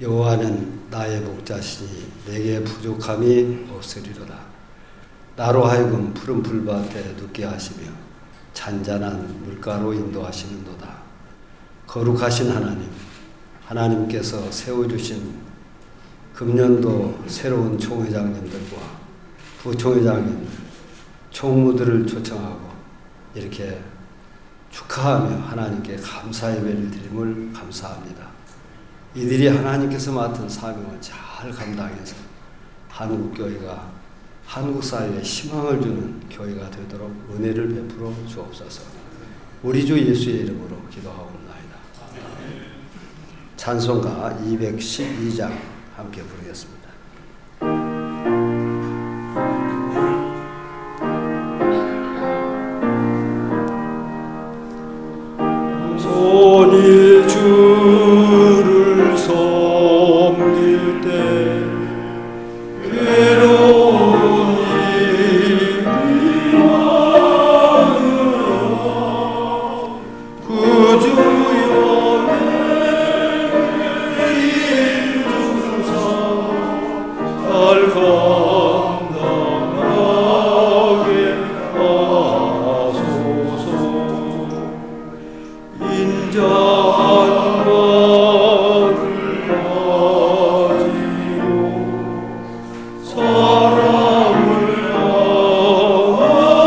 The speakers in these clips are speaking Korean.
여호와는 나의 목자시니 내게 부족함이 없으리로다. 나로 하여금 푸른 풀밭에 눕게 하시며 잔잔한 물가로 인도하시는도다. 거룩하신 하나님께서 세워주신 금년도 새로운 총회장님들과 부총회장님, 총무들을 초청하고 이렇게 축하하며 하나님께 감사 예배를 드림을 감사합니다. 이들이 하나님께서 맡은 사명을 잘 감당해서 한국교회가 한국 사회에 희망을 주는 교회가 되도록 은혜를 베풀어 주옵소서. 우리 주 예수의 이름으로 기도하옵나이다. 찬송가 212장 함께 부르겠습니다. 손이 주를 섬길 때 괴로운 일이 많으라 그 주여 내게 주사 날 감당하게 하소서. 인자한 마음을 가지고 사람을 강화시키며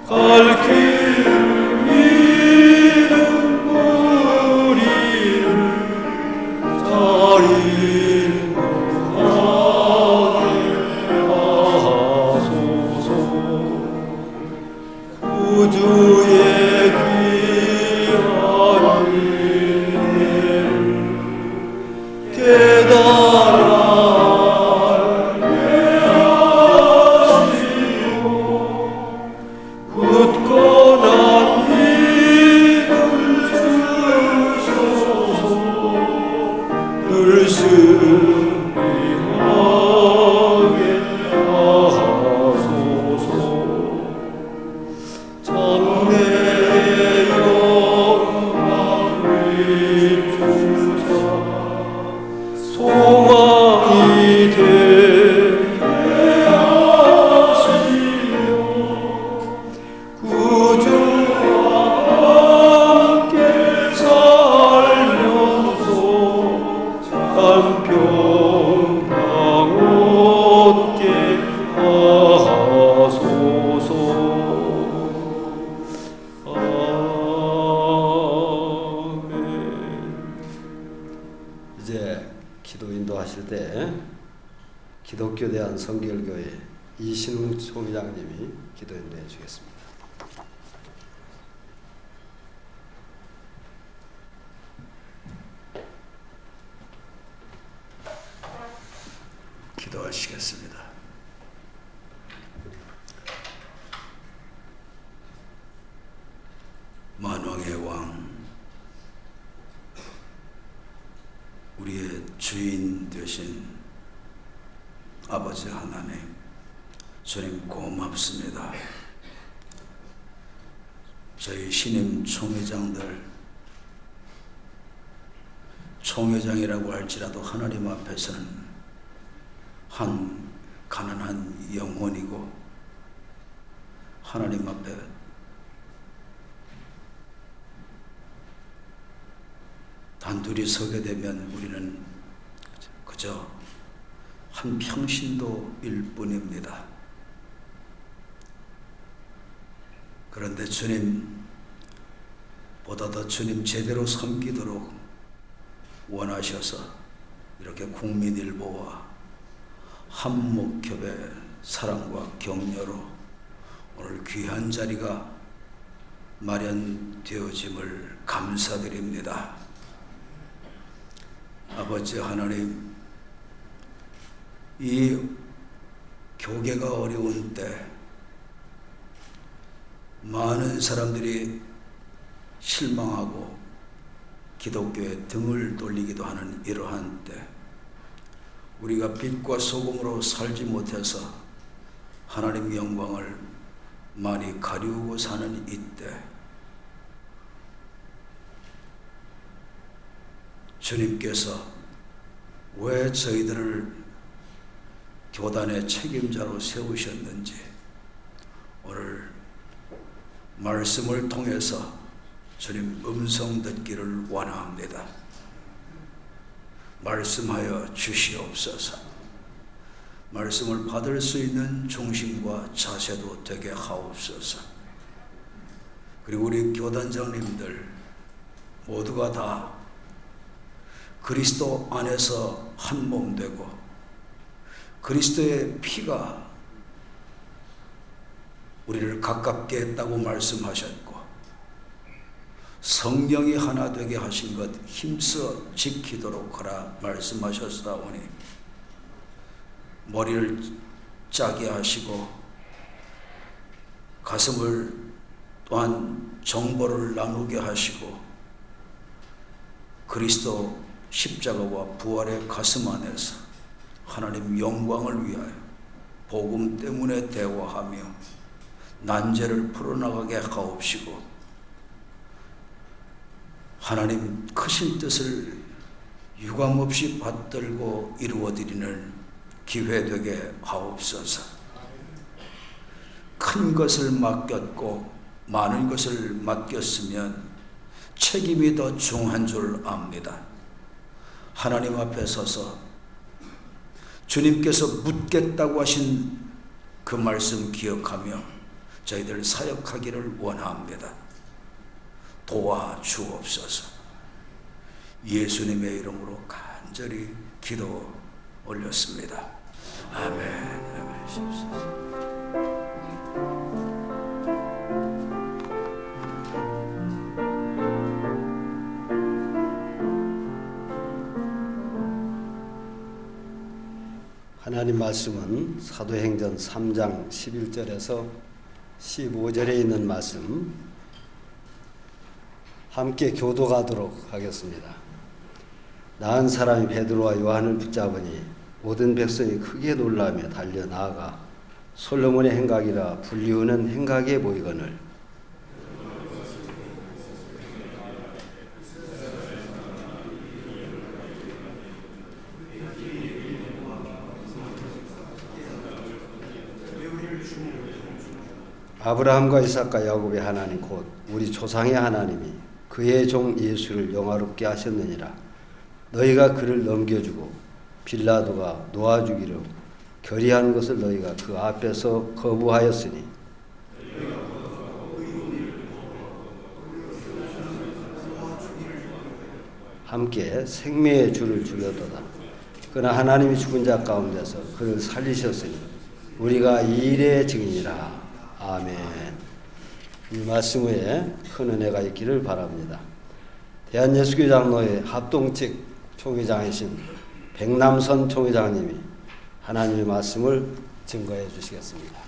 갈 길을 잃은 무리를 잘 인도하게 하소서. 구주의 귀한 은혜를 깨달아 알게 하시고 굳건한 믿음 주셔서 늘 승리하게 하소서. 장래의 영광을 주사 소망이 되게 하시며 구주와 함께 살면서 한평강 얻게 하소서. 이제 기도 인도하실 때 기독교 대한 성결교회 이신웅 총회장님이 기도 인도해 주겠습니다. 기도하시겠습니다. 만왕의 왕, 우리의 주인 되신 아버지 하나님, 주님 고맙습니다. 저희 신임 총회장들, 총회장이라고 할지라도 하나님 앞에서는 한 가난한 영혼이고 하나님 앞에 단둘이 서게 되면 우리는 그저 한 평신도일 뿐입니다. 그런데 주님, 보다 더 주님 제대로 섬기도록 원하셔서 이렇게 국민일보와 한목협의 사랑과 격려로 오늘 귀한 자리가 마련되어짐을 감사드립니다. 아버지 하나님, 이 교계가 어려운 때 많은 사람들이 실망하고 기독교에 등을 돌리기도 하는 이러한 때, 우리가 빛과 소금으로 살지 못해서 하나님 영광을 많이 가리우고 사는 이때 주님께서 왜 저희들을 교단의 책임자로 세우셨는지 오늘 말씀을 통해서 주님 음성 듣기를 원합니다. 말씀하여 주시옵소서. 말씀을 받을 수 있는 중심과 자세도 되게 하옵소서. 그리고 우리 교단장님들 모두가 다 그리스도 안에서 한 몸 되고 그리스도의 피가 우리를 가깝게 했다고 말씀하셨고 성령이 하나 되게 하신 것 힘써 지키도록 하라 말씀하셨사오니 머리를 짜게 하시고 가슴을 또한 정보를 나누게 하시고 그리스도 십자가와 부활의 가슴 안에서 하나님 영광을 위하여 복음 때문에 대화하며 난제를 풀어나가게 하옵시고 하나님 크신 뜻을 유감없이 받들고 이루어드리는 기회 되게 하옵소서. 큰 것을 맡겼고 많은 것을 맡겼으면 책임이 더 중한 줄 압니다. 하나님 앞에 서서 주님께서 묻겠다고 하신 그 말씀 기억하며 저희들 사역하기를 원합니다. 도와주옵소서. 예수님의 이름으로 간절히 기도 올렸습니다. 아멘. 아멘. 하나님 말씀은 사도행전 3장 11절에서 15절에 있는 말씀 함께 교도하도록 하겠습니다. 나은 사람이 베드로와 요한을 붙잡으니 모든 백성이 크게 놀라며 달려 나아가 솔로몬의 행각이라 불리우는 행각에 모이거늘 아브라함과 이삭과 야곱의 하나님 곧 우리 조상의 하나님이 그의 종 예수를 영화롭게 하셨느니라. 너희가 그를 넘겨주고 빌라도가 놓아주기로 결의한 것을 너희가 그 앞에서 거부하였으니 함께 생명의 주를 죽였도다. 그러나 하나님이 죽은 자 가운데서 그를 살리셨으니 우리가 이 일의 증인이라. 아멘. 이 말씀 후에 큰 은혜가 있기를 바랍니다. 대한예수교 장로회 합동측 총회장이신 백남선 총회장님이 하나님의 말씀을 증거해 주시겠습니다.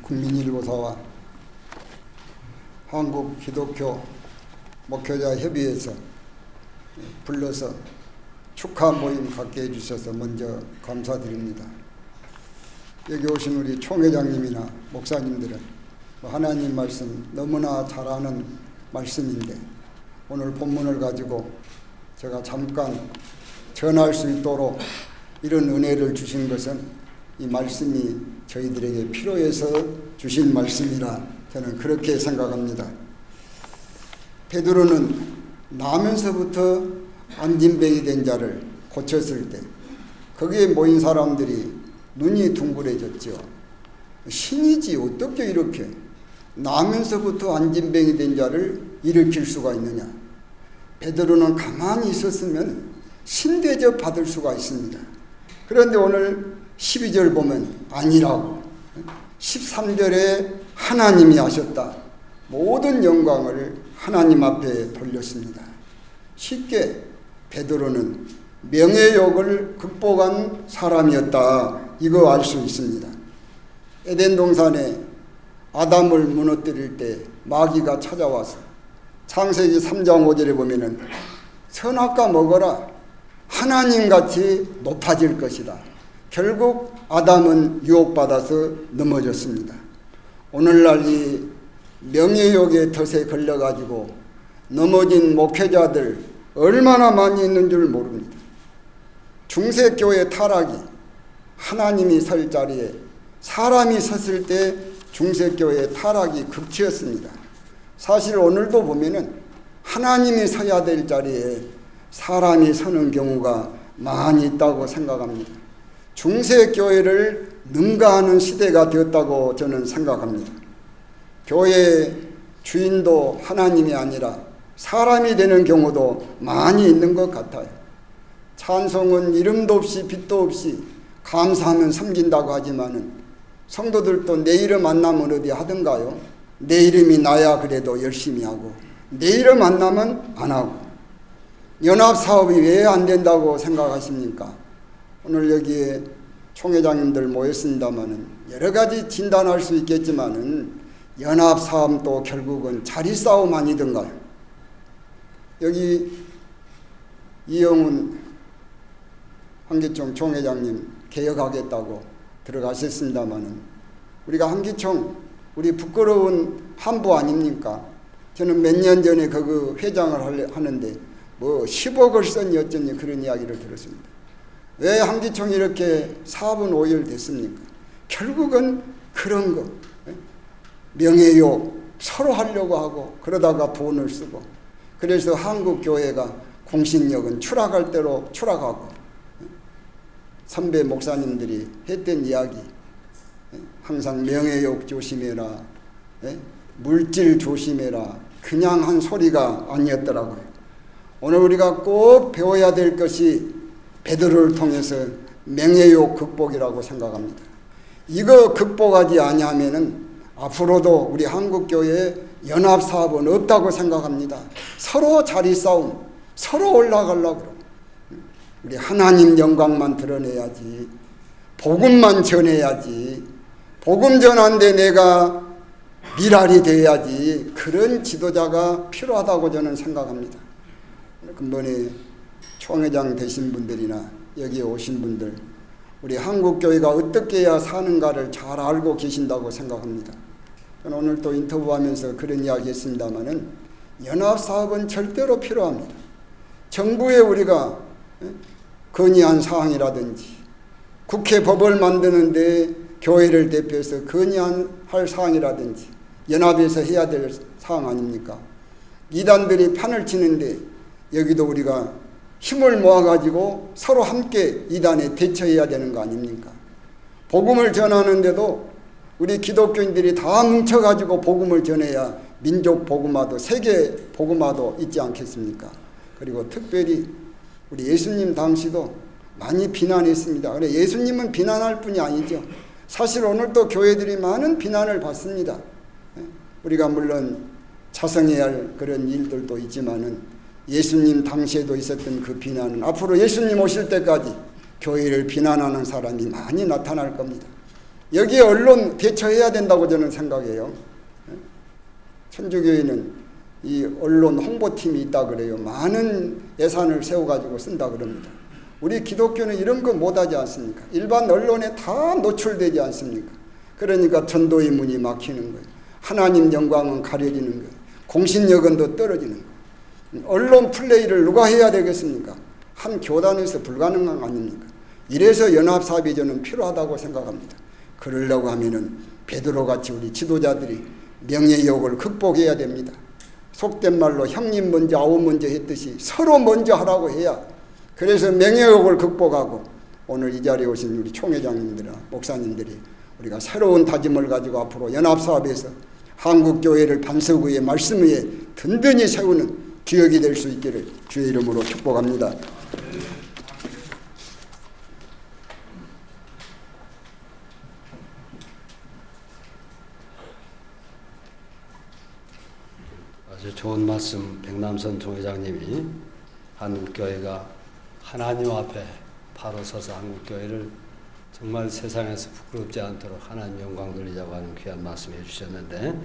국민일보사와 한국 기독교 목회자 협의회에서 불러서 축하 모임 갖게 해주셔서 먼저 감사드립니다. 여기 오신 우리 총회장님이나 목사님들은 하나님 말씀 너무나 잘 아는 말씀인데 오늘 본문을 가지고 제가 잠깐 전할 수 있도록 이런 은혜를 주신 것은 이 말씀이 저희들에게 필요해서 주신 말씀이라 저는 그렇게 생각합니다. 베드로는 나면서부터 안진뱅이 된 자를 고쳤을 때 거기에 모인 사람들이 눈이 둥그레졌죠. 신이지 어떻게 이렇게 나면서부터 안진뱅이 된 자를 일으킬 수가 있느냐. 베드로는 가만히 있었으면 신대접 받을 수가 있습니다. 그런데 오늘 12절 보면 아니라고 13절에 하나님이 하셨다. 모든 영광을 하나님 앞에 돌렸습니다. 쉽게 베드로는 명예욕을 극복한 사람이었다. 이거 알 수 있습니다. 에덴 동산에 아담을 무너뜨릴 때 마귀가 찾아와서 창세기 3장 5절에 보면은 선악과 먹어라 하나님같이 높아질 것이다. 결국 아담은 유혹받아서 넘어졌습니다. 오늘날 이 명예욕의 덫에 걸려가지고 넘어진 목회자들 얼마나 많이 있는 줄 모릅니다. 중세교회 타락이 하나님이 설 자리에 사람이 섰을 때 중세교회 타락이 극치였습니다. 사실 오늘도 보면은 하나님이 서야 될 자리에 사람이 서는 경우가 많이 있다고 생각합니다. 중세교회를 능가하는 시대가 되었다고 저는 생각합니다. 교회의 주인도 하나님이 아니라 사람이 되는 경우도 많이 있는 것 같아요. 찬송은 이름도 없이 빛도 없이 감사하면 섬긴다고 하지만은 성도들도 내 이름 안 나면 어디 하던가요? 내 이름이 나야 그래도 열심히 하고 내 이름 안 나면 안 하고. 연합사업이 왜 안 된다고 생각하십니까? 오늘 여기에 총회장님들 모였습니다마는 여러 가지 진단할 수 있겠지만은 연합사업도 결국은 자리싸움 아니던가요? 여기 이영훈 한기총 총회장님 개혁하겠다고 들어가셨습니다마는 우리가 한기총 우리 부끄러운 한부 아닙니까? 저는 몇 년 전에 그 회장을 하는데 뭐 10억을 썼니 어쩌니 그런 이야기를 들었습니다. 왜 한기총이 이렇게 4분 5일 됐습니까? 결국은 그런 거. 명예욕 서로 하려고 하고 그러다가 돈을 쓰고 그래서 한국교회가 공신력은 추락할 대로 추락하고 선배 목사님들이 했던 이야기 항상 명예욕 조심해라 물질 조심해라 그냥 한 소리가 아니었더라고요. 오늘 우리가 꼭 배워야 될 것이 베드로를 통해서 명예욕 극복이라고 생각합니다. 이거 극복하지 아니하면은 앞으로도 우리 한국교회에 연합사업은 없다고 생각합니다. 서로 자리싸움, 서로 올라가려고 그러고 우리 하나님 영광만 드러내야지, 복음만 전해야지, 복음 전한데 내가 미랄이 돼야지, 그런 지도자가 필요하다고 저는 생각합니다. 근본에 총회장 되신 분들이나 여기에 오신 분들 우리 한국교회가 어떻게 해야 사는가를 잘 알고 계신다고 생각합니다. 저는 오늘 또 인터뷰하면서 그런 이야기 했습니다마는 연합사업은 절대로 필요합니다. 정부에 우리가 건의한 사항이라든지 국회 법을 만드는데 교회를 대표해서 건의할 사항이라든지 연합에서 해야 될 사항 아닙니까? 이단들이 판을 치는데 여기도 우리가 힘을 모아가지고 서로 함께 이단에 대처해야 되는 거 아닙니까? 복음을 전하는데도 우리 기독교인들이 다 뭉쳐가지고 복음을 전해야 민족 복음화도 세계 복음화도 있지 않겠습니까? 그리고 특별히 우리 예수님 당시도 많이 비난했습니다. 그래 예수님은 비난할 뿐이 아니죠. 사실 오늘도 교회들이 많은 비난을 받습니다. 우리가 물론 자성해야 할 그런 일들도 있지만은 예수님 당시에도 있었던 그 비난은 앞으로 예수님 오실 때까지 교회를 비난하는 사람이 많이 나타날 겁니다. 여기에 언론 대처해야 된다고 저는 생각해요. 천주교회는 이 언론 홍보팀이 있다 그래요. 많은 예산을 세워가지고 쓴다 그럽니다. 우리 기독교는 이런 거 못하지 않습니까? 일반 언론에 다 노출되지 않습니까? 그러니까 전도의 문이 막히는 거예요. 하나님 영광은 가려지는 거예요. 공신력은 더 떨어지는 거예요. 언론 플레이를 누가 해야 되겠습니까? 한 교단에서 불가능한 거 아닙니까? 이래서 연합사업이 저는 필요하다고 생각합니다. 그러려고 하면은 베드로같이 우리 지도자들이 명예욕을 극복해야 됩니다. 속된 말로 형님 먼저 아우 먼저 했듯이 서로 먼저 하라고 해야 그래서 명예욕을 극복하고 오늘 이 자리에 오신 우리 총회장님들이나 목사님들이 우리가 새로운 다짐을 가지고 앞으로 연합사업에서 한국교회를 반석 위에 말씀 위에 든든히 세우는 기억이 될 수 있기를 주의 이름으로 축복합니다. 아주 좋은 말씀 백남선 총회장님이 한국교회가 하나님 앞에 바로 서서 한국교회를 정말 세상에서 부끄럽지 않도록 하나님 영광 돌리자고 하는 귀한 말씀 해주셨는데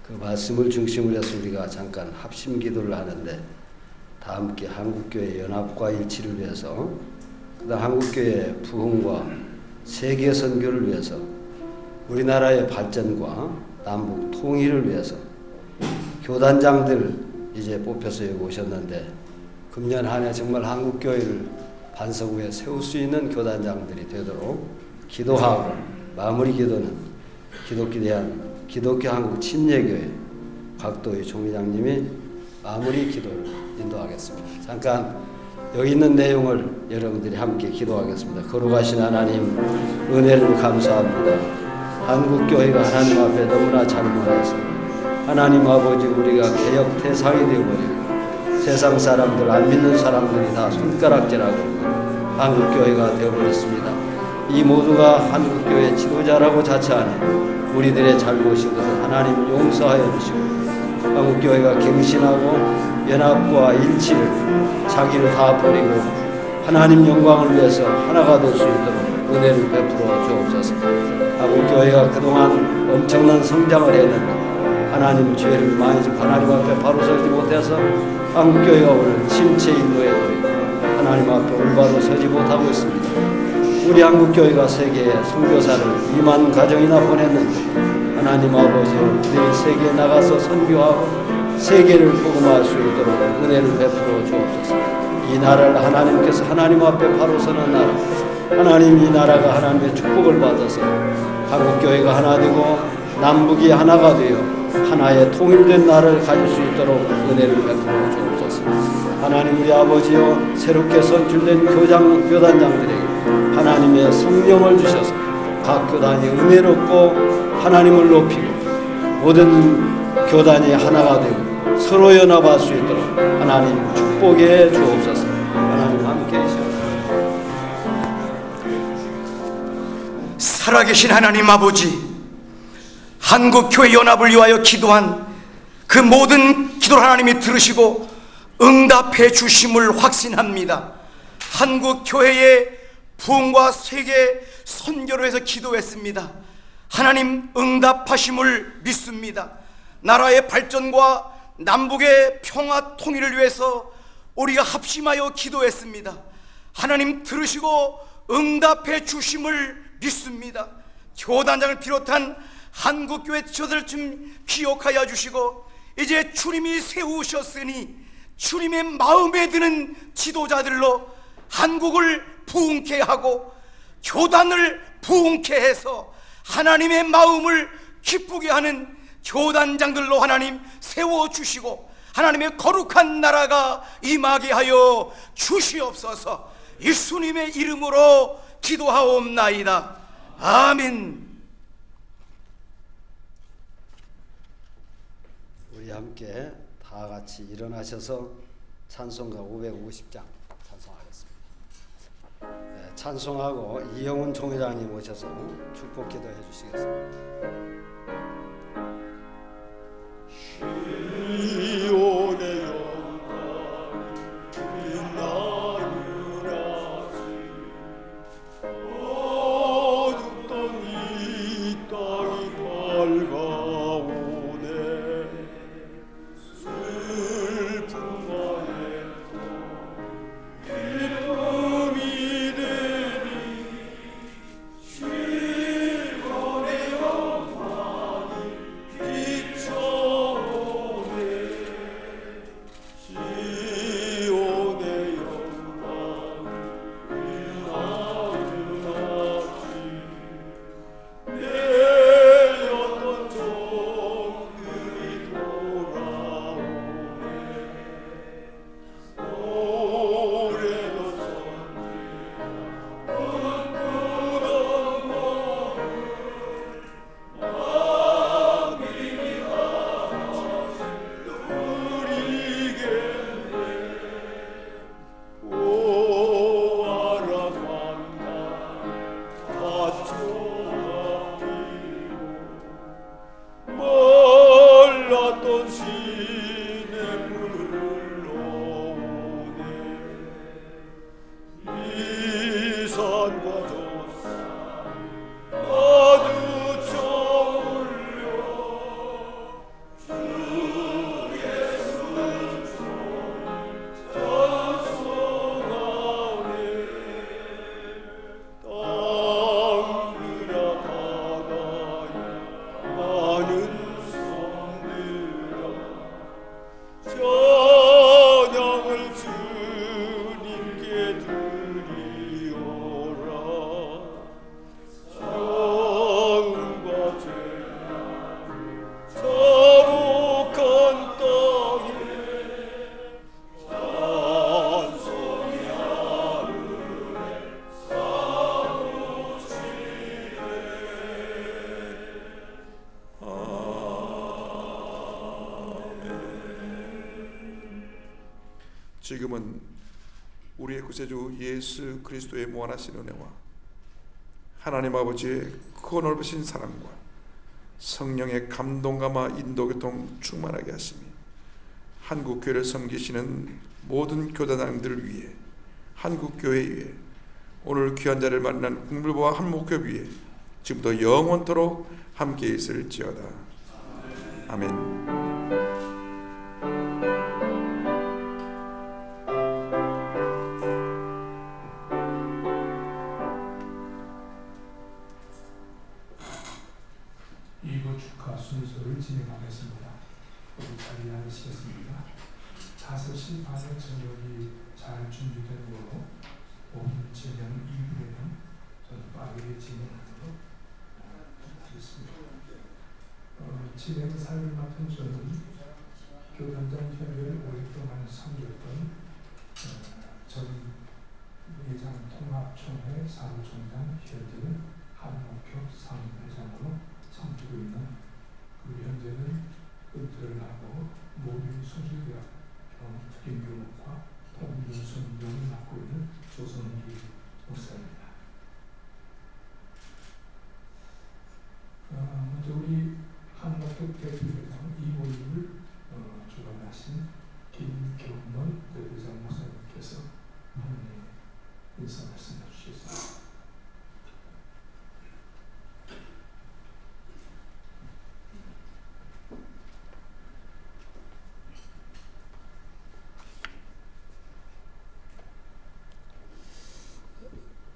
그 말씀을 중심으로 해서 우리가 잠깐 합심 기도를 하는데 다 함께 한국교회 연합과 일치를 위해서 그다음 한국교회 부흥과 세계 선교를 위해서 우리나라의 발전과 남북 통일을 위해서 교단장들 이제 뽑혀서 여기 오셨는데 금년 한 해 정말 한국교회를 반석 위에 세울 수 있는 교단장들이 되도록 기도하고 마무리 기도는 기독교 한국 침례교회 각도의 총회장님이 마무리 기도를 인도하겠습니다. 잠깐 여기 있는 내용을 여러분들이 함께 기도하겠습니다. 거룩하신 하나님 은혜를 감사합니다. 한국교회가 하나님 앞에 너무나 잘못해서 하나님 아버지 우리가 개혁 대상이 되어버리고 세상 사람들 안 믿는 사람들이 다 손가락질하고 한국교회가 되어버렸습니다. 이 모두가 한국교회 지도자라고 자처하는 우리들의 잘못인 것을 하나님 용서하여 주시고 한국교회가 갱신하고 연합과 일치를 자기를 다 버리고 하나님 영광을 위해서 하나가 될 수 있도록 은혜를 베풀어 주옵소서. 한국교회가 그동안 엄청난 성장을 했는데 하나님 죄를 많이 짓고 하나님 앞에 바로 서지 못해서 한국교회가 오늘 침체 인도에 놓이고 하나님 앞에 올바로 서지 못하고 있습니다. 우리 한국교회가 세계에 선교사를 2만 가정이나 보냈는데 하나님 아버지 우리 세계에 나가서 선교하고 세계를 복음할 수 있도록 은혜를 베풀어 주옵소서. 이 나라를 하나님께서 하나님 앞에 바로 서는 나라, 하나님 이 나라가 하나님의 축복을 받아서 한국교회가 하나 되고 남북이 하나가 되어 하나의 통일된 나라를 가질 수 있도록 은혜를 베풀어 주옵소서. 하나님 우리 아버지여 새롭게 선출된 교단장들에게 하나님의 성령을 주셔서 각 교단이 은혜롭고 하나님을 높이고 모든 교단이 하나가 되고 서로 연합할 수 있도록 하나님 축복해 주옵소서. 하나님 함께 하시옵소서. 살아계신 하나님 아버지, 한국교회 연합을 위하여 기도한 그 모든 기도를 하나님이 들으시고 응답해 주심을 확신합니다. 한국교회의 부흥과 세계 선교를 해서 기도했습니다. 하나님 응답하심을 믿습니다. 나라의 발전과 남북의 평화 통일을 위해서 우리가 합심하여 기도했습니다. 하나님 들으시고 응답해 주심을 믿습니다. 교단장을 비롯한 한국교회 지도자를 좀 기억하여 주시고 이제 주님이 세우셨으니 주님의 마음에 드는 지도자들로 한국을 부흥케 하고 교단을 부흥케 해서 하나님의 마음을 기쁘게 하는 교단장들로 하나님 세워주시고 하나님의 거룩한 나라가 임하게 하여 주시옵소서. 예수님의 이름으로 기도하옵나이다. 아멘. 우리 함께 다 같이 일어나셔서 찬송가 550장 찬송하겠습니다. 네, 찬송하고 이영훈 총회장님 오셔서 축복 기도해 주시겠습니다. 시온의 영광이 빛나느라지 어둡던 이 땅이 밝아오네. 슬픔만의 기쁨이 되니 시온의 영광이 비춰오네. 시온의 영광이 빛나느라지 내렸던 종들이 돌아오네. 오래도 선지가 꿈꾸던 몸을 만민이 다시 누리겠네. 오아라 강나 화초가 피고 몰랐던 시냇물을 흘러오네. 이 산과 저 산 마주쳐 올려 주 예수 찬송하네. 땅들아 바다에 많은 섬들아 지금은 우리의 구세주 예수 그리스도의 무한하신 은혜와 하나님 아버지의 크고 넓으신 사랑과 성령의 감동감화 인도교통 충만하게 하시니 한국교회를 섬기시는 모든 교단장들을 위해, 한국교회 위해, 오늘 귀한 자를 만난 국물부와 한목교회 위해 지금부터 영원토록 함께 있을지어다. 아멘. 축하 순서를 진행하겠습니다. 우리 자리에 앉으시겠습니다. 5시 반에 저녁이 잘 준비된 거로 오늘 진행 2부에는 저는 빠르게 진행하도록 하겠습니다. 진행 사회를 맡은 저는 교단장 협의를 오랫동안 섬겼던 전 예장 통합총회 사무총장, 현재는 한목교 상임회장으로 섬기고 있는, 그리고 현재는 은퇴를 하고 모빌소식대학 특임교목과 통문순교를 맡고 있는 조성기 목사입니다. 먼저 우리 한목교 대표회장 이 모임을 주관하신 김경론 대표장 목사님께서 인사 말씀해 주시겠습니다.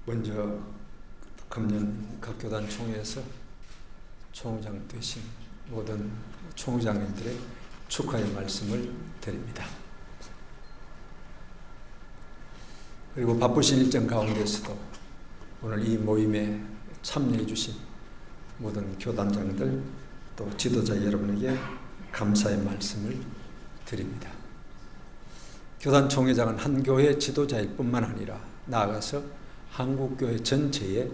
먼저 금년 각교단 총회에서 총회장 되신 모든 총회장님들의 축하의 말씀을 드립니다. 그리고 바쁘신 일정 가운데서도 오늘 이 모임에 참여해 주신 모든 교단장들 또 지도자 여러분에게 감사의 말씀을 드립니다. 교단 총회장은 한 교회 지도자일 뿐만 아니라 나아가서 한국교회 전체의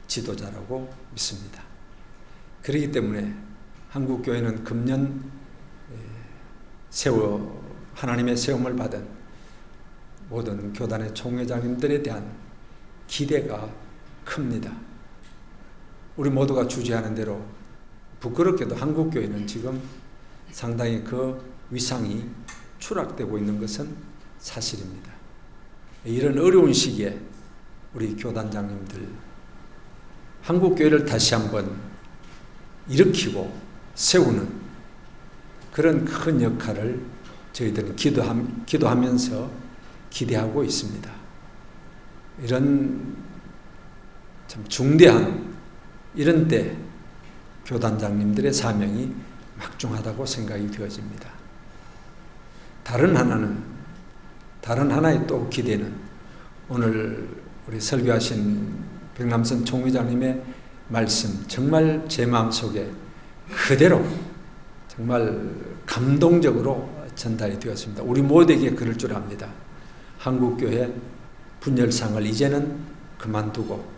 지도자라고 믿습니다. 그렇기 때문에 한국교회는 금년 하나님의 세움을 받은 모든 교단의 총회장님들에 대한 기대가 큽니다. 우리 모두가 주제하는 대로 부끄럽게도 한국교회는 지금 상당히 그 위상이 추락되고 있는 것은 사실입니다. 이런 어려운 시기에 우리 교단장님들 한국교회를 다시 한번 일으키고 세우는 그런 큰 역할을 저희들은 기도하면서 기대하고 있습니다. 이런 참 중대한 이런 때 교단장님들의 사명이 막중하다고 생각이 되어집니다. 다른 하나의 또 기대는 오늘 우리 설교하신 백남선 총회장님의 말씀 정말 제 마음속에 그대로 정말 감동적으로 전달이 되었습니다. 우리 모두에게 그럴 줄 압니다. 한국교회 분열상을 이제는 그만두고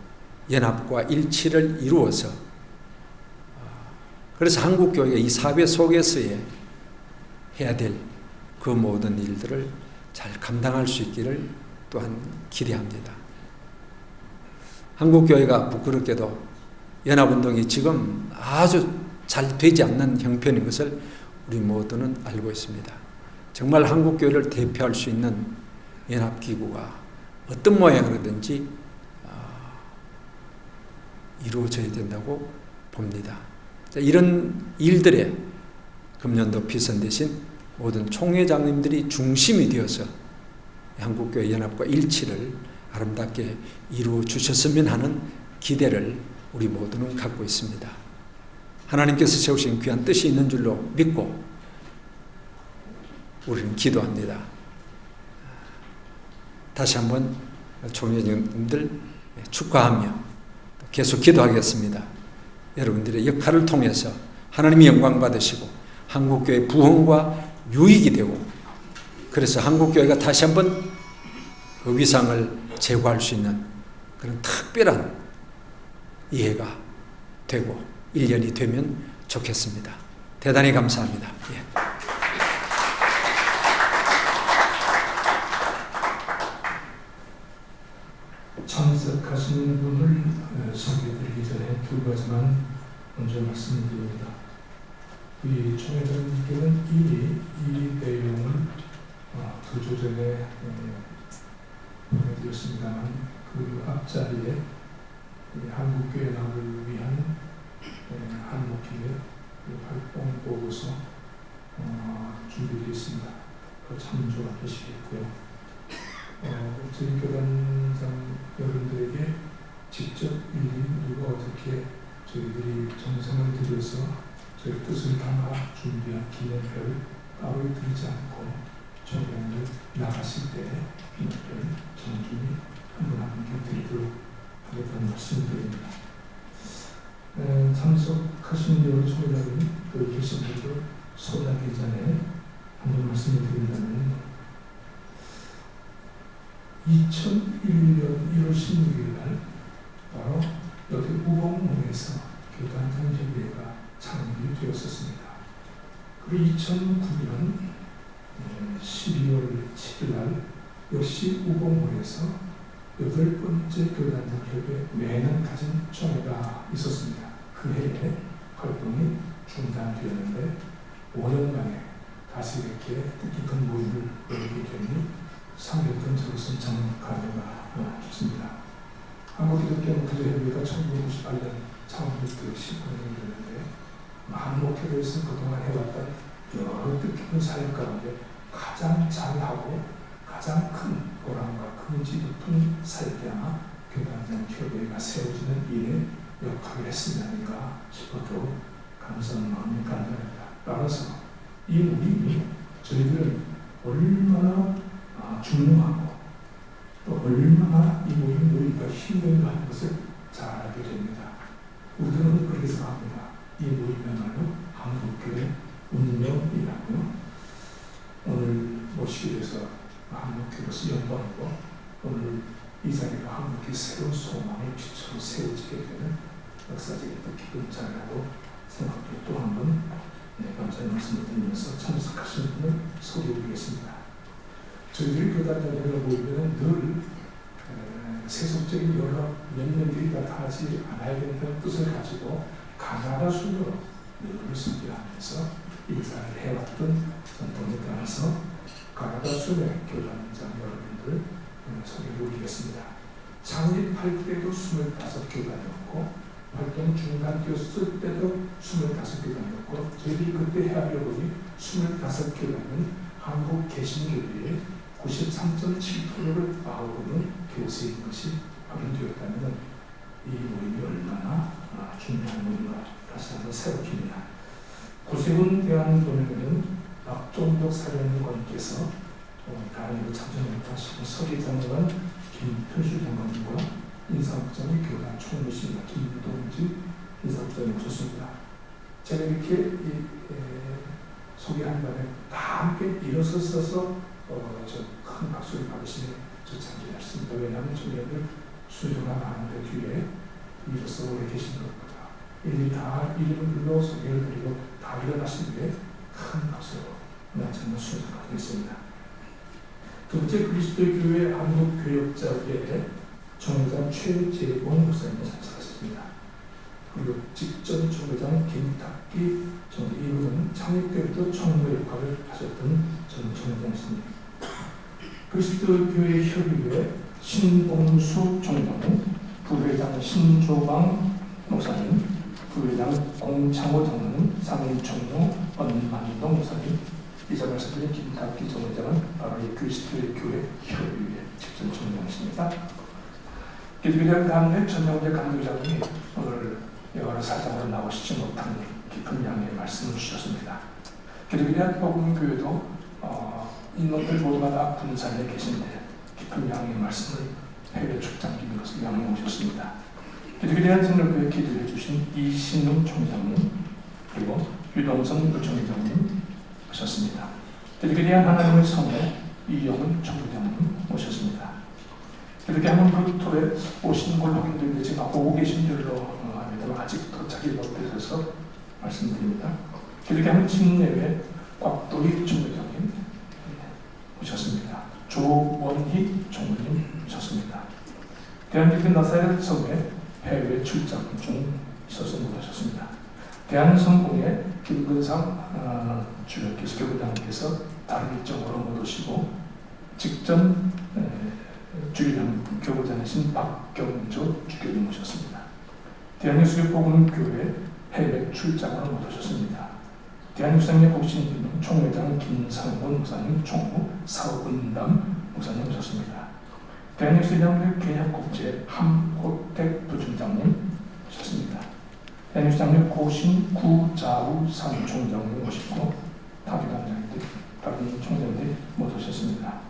연합과 일치를 이루어서 그래서 한국교회가 이 사회 속에서의 해야 될 그 모든 일들을 잘 감당할 수 있기를 또한 기대합니다. 한국교회가 부끄럽게도 연합운동이 지금 아주 잘 되지 않는 형편인 것을 우리 모두는 알고 있습니다. 정말 한국교회를 대표할 수 있는 연합기구가 어떤 모양으로든지 이루어져야 된다고 봅니다. 이런 일들에 금년도 피선되신 모든 총회장님들이 중심이 되어서 한국교회 연합과 일치를 아름답게 이루어 주셨으면 하는 기대를 우리 모두는 갖고 있습니다. 하나님께서 세우신 귀한 뜻이 있는 줄로 믿고 우리는 기도합니다. 다시 한번 총회장님들 축하하며 계속 기도하겠습니다. 여러분들의 역할을 통해서 하나님이 영광 받으시고 한국교회 부흥과 유익이 되고 그래서 한국교회가 다시 한번 그 위상을 제고할 수 있는 그런 특별한 이해가 되고 1년이 되면 좋겠습니다. 대단히 감사합니다. 예. 참석하신 분을 소개드리기 전에 두 가지만 먼저 말씀드립니다. 이 총회장님께는 이미 이 내용을 두 주 전에 보내드렸습니다만 그 앞자리에 한국교회 나를 위한 한목회의 활동 보고서 준비되어 있습니다. 참조하시겠고요. 저희 교단장 여러분들에게 직접 누가 어떻게 저희들이 정성을 들여서 저희 뜻을 담아 준비한 기념표를 따로 드리지 않고 총회를 나가실 때 기념표를 정중히 한 분 한 분께 드리도록 하겠다는 말씀드립니다. 참석하신 여러 총회장님 또 계신 분들 소개하기 전에 한 번 말씀을 드린다면 2001년 1월 16일 날 바로 여기 우봉문에서 교단장협의회가 창립되었었습니다. 그리고 2009년 12월 7일 날 역시 우봉문에서 8번째 교단장협의회 매년 가진 총회가 있었습니다. 그 해에 활동이 중단되었는데 5년 만에 다시 이렇게 뜻깊은 모임을 열게 되니 상겼던 저로서는 참 감회가 깊습니다. 한국기독교목회협의회가 1998년 창립되어 15년이 되는데 한목회에서 그동안 해왔던 여러 뜻깊은 사역 가운데 가장 잘하고 가장 큰 보람과 긍지 깊은 사역이 아마 교단장협의회가 세워지는 일에 역할을 했으면 아닌가 싶어도 감사한 마음이 간절합니다. 따라서 이 모임이 저희들은 얼마나 중요하고 또 얼마나 이 모임 모임과 힘든가 하는 것을 잘 알게 됩니다. 우리는 그렇게 생각합니다. 이 모임이야말로 한국교회 운명이라고요. 오늘 모시게 돼서 한국교회로서 영광이고 오늘 이 자리가 한국의 새로운 소망의 빛으로 세워지게 되는 역사적인 기쁜 자리라고 생각해 또 한 번 감사의 말씀을 드리면서 참석하신 분을 소개해드리겠습니다. 저희들이 교단장회가 모이면 늘 세속적인 여러 명령들이 나타나지 않아야 된다는 뜻을 가지고 가나다 순으로 늘 소개하면서 인사를 해왔던 전통에 따라서 가나다 순의 교단장 여러분들 소개를 드리겠습니다. 창립할 때도 25교단이었고 활동 중단되었을 때도 25교단이었고 저희들이 그때 헤아려 보니 25교단은 한국 개신교회의 93.7%를 아우르는 교세인 것이 확인되었다면 이 모임이 얼마나 중요한 모임인가 다시 한번 새롭습니다. 구세군 대한도면은 박종덕 사령관께서 다행히도 참전을 못하시고 서기장관 김현수 장관과 인사국장이 교단 총무십니다. 김동지 인사국장이 오셨습니다. 제가 이렇게 소개한 다음에 다 함께 일어서서 큰 박수를 받으시면 저 참 기다렸습니다. 왜냐하면 저희들 수요가 많은데 뒤에 일어서 오래 계신 것보다 일일이 다 이름을 불러 소개를 드리고 다 일어나시는데 큰 박수로 정말 수요를 받겠습니다. 두 번째 그리스도의 교회 한국교역자회의 총회장 최재봉 목사님이 참석하셨습니다. 그리고 직전 총회장 김탁기 이분은 창립 때부터 총무 역할을 하셨던 전 총회장이십니다. 그리스도 교회 협의회 신봉수 총장은 부회장 신조방 목사님, 부회장 공창호 장로님, 상임총무 언만동 목사님, 이 자리에 서드린 김탁기 총회장은 바로 이 그리스도의 교회 협의회 직전 총장이십니다. 기독교대학 감리 전영재 감독장님이 오늘 여러 사정으로 나오시지 못한 깊은 양의 말씀을 주셨습니다. 기독교대학 복음교회도 인원들 모두가 다 분산해 계신데 깊은 양의 말씀을 해외 출장님으로 양해 오셨습니다. 기독교대학 성결교회 기도해 주신 이신웅 총장님 그리고 유동성 부총장님 오셨습니다. 기독교대학 하나님의 성회 이영훈 총장님 오셨습니다. 이렇게 하면 그토에 오신 걸로 확인되는데 지금 오고 계신 줄로 합니다. 아직 도착이 못되셔서 말씀드립니다. 이렇게 하면 진내외 곽도희 총회장님 오셨습니다. 조원희 총무님 오셨습니다. 대한민국 나사렛 성에 해외 출장 중 있어서 못하셨습니다. 대한성공회 김근상 주력께서 교구장께서 다른 일정으로 못 오시고 직전 주일장 교구장이신 박경조 주교님 모셨습니다. 대한예수교복음교회 해외 출장으로 못 오셨습니다. 대한유상의 복신운동 총회장 김상원 목사님, 총무 사업은담 목사님 오셨습니다. 대한예수장교 계약국제 함호택 부총장님 오셨습니다. 대한예수장교 고신 구자우 사무총장님 오시고 타기단장들, 다른 총장들이 못 오셨습니다.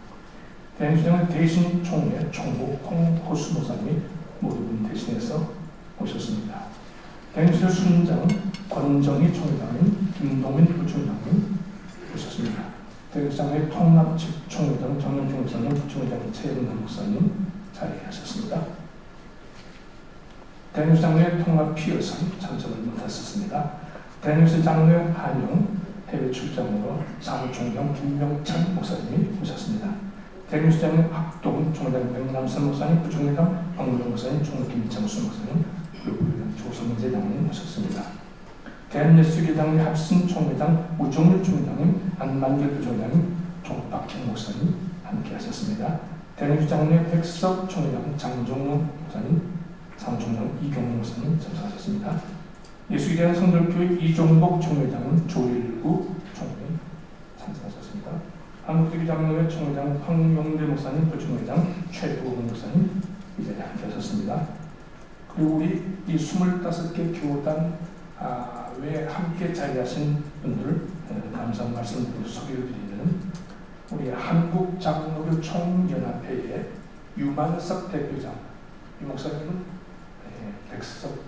대한예수장교 대신 총회 총무 홍호수 목사님이 모두 대신해서 오셨습니다. 대한예수장 순장 권정희 총회장님, 김동민 부총장님 오셨습니다. 대한예수장의 통합측 총회장 정영중 목사님, 부총회장 최영남 목사님 자리하셨습니다. 대한예수장의 통합 피어선 참석을 못하셨습니다. 대한예수 장로회 한영 해외 출장으로 사무총장 김명찬 목사님이 오셨습니다. 대한예수장의 학동 총회장 백남선 목사님, 부총회장 박무정 목사님, 총무 김창수 목사님, 그리고 조성재 장로님 오셨습니다. 대한예수교장의 합승 총회장 우종률 총회장님, 안만길 부총장님, 종박현 목사님 함께하셨습니다. 대한예수장로회 백석 총회장 장종훈 목사님, 사무총장 이경훈 목사님 참석하셨습니다. 예수기대한 성결교회 이종복 총회장은 조일구 총회님 참석하셨습니다. 한국교장로회 총회장 황명대 목사님, 부총회장 최도훈 목사님 이 자리에 함께하셨습니다. 그리고 우리 이 25개 교단 외에 함께 자리하신 분들 감사 말씀드리고 소개를 드리는 우리 한국장로교 총연합회의 유만석 대표장, 이 목사님은 백석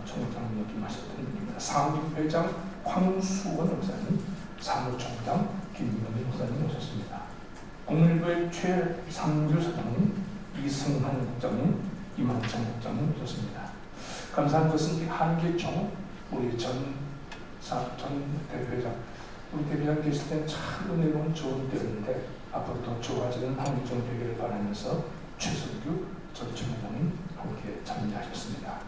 총장 역임하셨던 분입니다. 상임회장 황수원 목사님, 사무총장 김명희 목사님 오셨습니다. 공일부의 최상규 사장님, 이승환 국장님, 이만찬 국장님 오셨습니다. 감사한 것은 한계총 우리 전 대표장, 우리 대표장 계실 때는 참 은혜로운 좋은 때였는데 앞으로 더 좋아지는 한계총 되기를 바라면서 최성규 전 총회장님 함께 참여하셨습니다.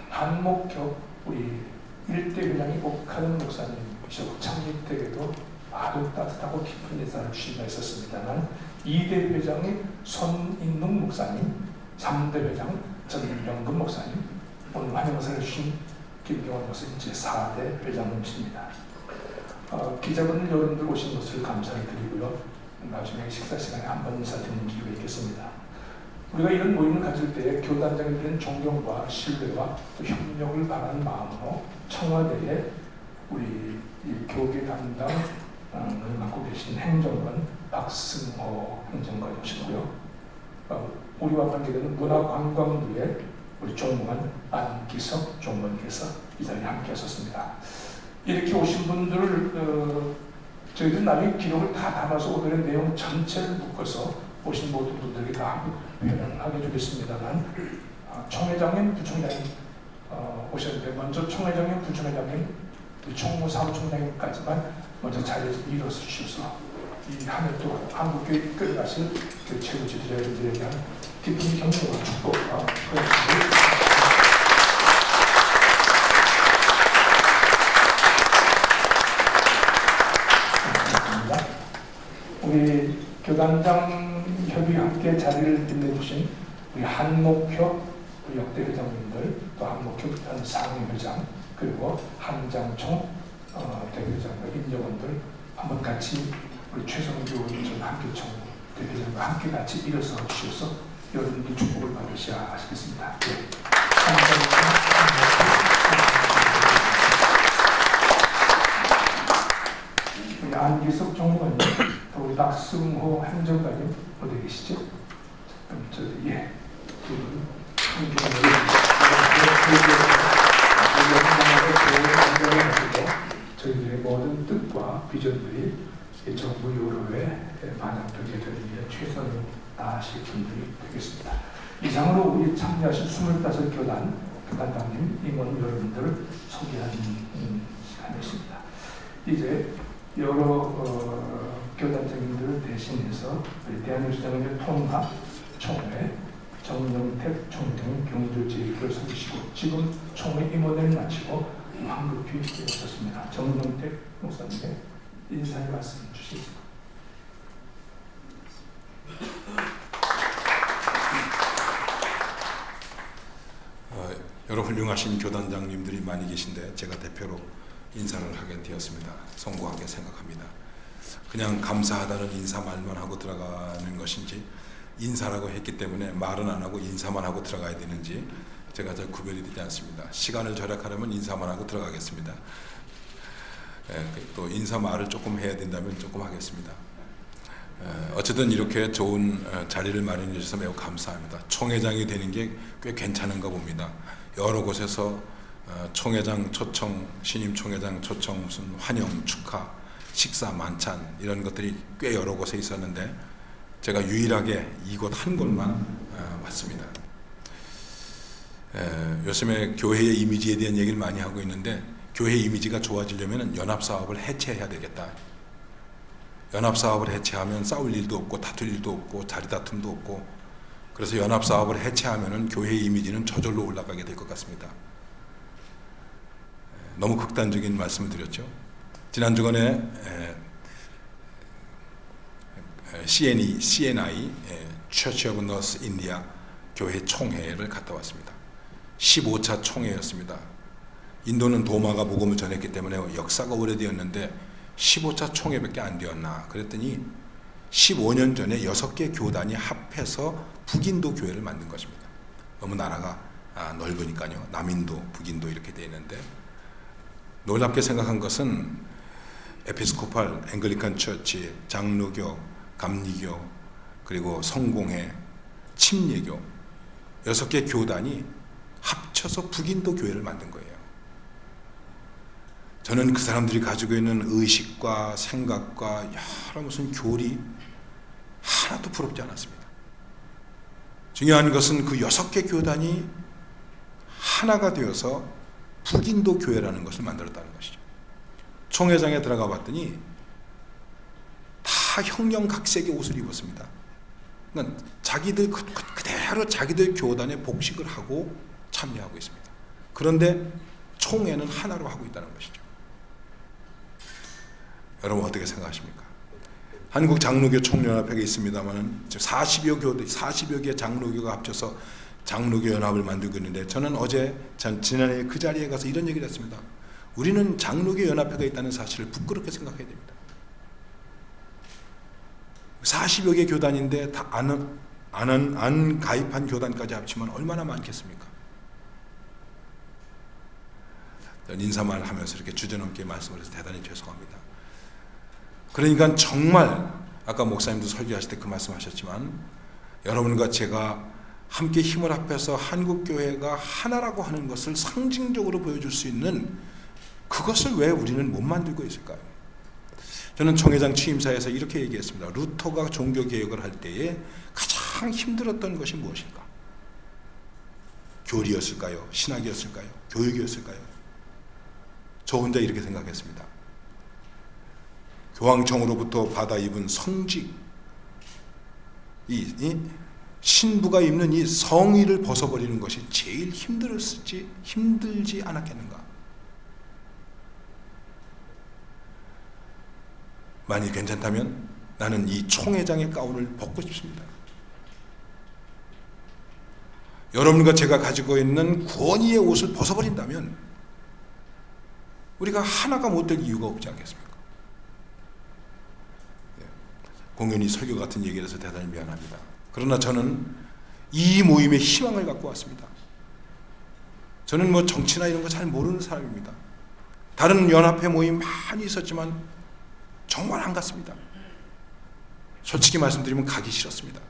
한목혁 우리 1대 회장이 옥하는 목사님이시고 창립 때에도 아주 따뜻하고 깊은 인사를 주신다 했었습니다만 2대 회장이 손인웅 목사님, 3대 회장 전병근 목사님, 오늘 환영사를 주신 김경환 목사님 제4대 회장님이십니다. 기자분들 여러분들 오신 것을 감사를 드리고요. 나중에 식사 시간에 한번 인사드리는 기회가 있겠습니다. 우리가 이런 모임을 가질 때 교단장님들은 존경과 신뢰와 또 협력을 바라는 마음으로 청와대에 우리 이 교계 담당을 맡고 계신 행정관 박승호 행정관이 오시고요. 우리와 관계되는 문화관광부의 우리 종무관 안기석 종무관께서 이 자리에 함께 하셨습니다. 이렇게 오신 분들을 저희들 나중에 기록을 다 담아서 오늘의 내용 전체를 묶어서 오신 모든 분들에게 다 표현하게 주겠습니다만 총회장님, 부총장님 오셨는데 먼저 총회장님, 부총회장님, 총무 사무총장님까지만 먼저 자리에서 일어서 주셔서 이 한 해 동안 한국교회 이끌어가실 그 최고 지도자들에 대한 깊은 격려와 축복과 우리 교단장 협의와 함께 자리를 빛내주신 우리 한목협 역대 회장님들, 또 한목협 현 상임회장, 그리고 한장총 대표장과 임직원들 한번 같이 우리 최성규 전 한교총 대표장과 함께 같이 일어서 주셔서 여러분들 축복을 받으셔야 하시겠습니다. 네. 우리 안기석 총무관님, 또 우리 박승호 행정관님 어디 계시죠? 예, 두 분 함께 저희들의 모든 뜻과 비전들이 정부 여로에 반영되게 되기 위해 최선을 다하실 분들이 되겠습니다. 이상으로 우리 참여하신 25교단 교단장님, 임원 여러분들을 소개하는 시간이었습니다. 이제 여러 교단장님들을 대신해서 우리 대한예수장로회 통합총회 정영택 총회는 경주지휘를 섬기시고 지금 총회 임원을 마치고 황급히 오셨습니다. 정영택 목사님의 인사의 말씀 주시겠습니다. 여러 훌륭하신 교단장님들이 많이 계신데 제가 대표로 인사를 하게 되었습니다. 송구하게 생각합니다. 그냥 감사하다는 인사 말만 하고 들어가는 것인지 인사라고 했기 때문에 말은 안 하고 인사만 하고 들어가야 되는지 제가 잘 구별이 되지 않습니다. 시간을 절약하려면 인사만 하고 들어가겠습니다. 또 인사 말을 조금 해야 된다면 조금 하겠습니다. 어쨌든 이렇게 좋은 자리를 마련해 주셔서 매우 감사합니다. 총회장이 되는 게 꽤 괜찮은가 봅니다. 여러 곳에서 총회장 초청, 신임 총회장 초청, 무슨 환영, 축하, 식사, 만찬 이런 것들이 꽤 여러 곳에 있었는데 제가 유일하게 이곳 한 곳만 왔습니다. 요즘에 교회의 이미지에 대한 얘기를 많이 하고 있는데 교회 이미지가 좋아지려면 연합사업을 해체해야 되겠다. 연합사업을 해체하면 싸울 일도 없고 다툴 일도 없고 자리다툼도 없고 그래서 연합사업을 해체하면 교회의 이미지는 저절로 올라가게 될 것 같습니다. 너무 극단적인 말씀을 드렸죠. 지난 주간에 CNI Church of North India 교회 총회를 갔다 왔습니다. 15차 총회였습니다. 인도는 도마가 복음을 전했기 때문에 역사가 오래되었는데 15차 총회밖에 안 되었나 그랬더니 15년 전에 6개 교단이 합해서 북인도 교회를 만든 것입니다. 너무 나라가 넓으니까요. 남인도, 북인도 이렇게 되어 있는데 놀랍게 생각한 것은 에피스코팔, 앵글리칸 처치, 장로교, 감리교, 그리고 성공회, 침례교 6개 교단이 합쳐서 북인도 교회를 만든 거예요. 저는 그 사람들이 가지고 있는 의식과 생각과 여러 무슨 교리 하나도 부럽지 않았습니다. 중요한 것은 그 6개 교단이 하나가 되어서 북인도 교회라는 것을 만들었다는 것이죠. 총회장에 들어가 봤더니 다 형형각색의 옷을 입었습니다. 그러니까 자기들 그대로 자기들 교단에 복식을 하고 참여하고 있습니다. 그런데 총회는 하나로 하고 있다는 것이죠. 여러분 어떻게 생각하십니까? 한국 장로교 총연합회가 있습니다만 40여 개 장로교가 합쳐서 장로교 연합을 만들고 있는데 저는 지난해 그 자리에 가서 이런 얘기를 했습니다. 우리는 장로교 연합회가 있다는 사실을 부끄럽게 생각해야 됩니다. 40여 개 교단인데 다 안 가입한 교단까지 합치면 얼마나 많겠습니까? 인사말 하면서 이렇게 주제넘게 말씀을 해서 대단히 죄송합니다. 그러니까 정말 아까 목사님도 설교하실 때 그 말씀하셨지만 여러분과 제가 함께 힘을 합해서 한국교회가 하나라고 하는 것을 상징적으로 보여줄 수 있는 그것을 왜 우리는 못 만들고 있을까요? 저는 총회장 취임사에서 이렇게 얘기했습니다. 루터가 종교개혁을 할 때에 가장 힘들었던 것이 무엇일까? 교리였을까요? 신학이었을까요? 교육이었을까요? 저 혼자 이렇게 생각했습니다. 교황청으로부터 받아 입은 성직, 이 신부가 입는 이 성의를 벗어버리는 것이 제일 힘들지 않았겠는가? 만일 괜찮다면 나는 이 총회장의 가운을 벗고 싶습니다. 여러분과 제가 가지고 있는 권위의 옷을 벗어버린다면 우리가 하나가 못 될 이유가 없지 않겠습니까? 공연히 설교 같은 얘기를 해서 대단히 미안합니다. 그러나 저는 이 모임에 희망을 갖고 왔습니다. 저는 뭐 정치나 이런 거 잘 모르는 사람입니다. 다른 연합회 모임 많이 있었지만 정말 안 갔습니다. 솔직히 말씀드리면 가기 싫었습니다.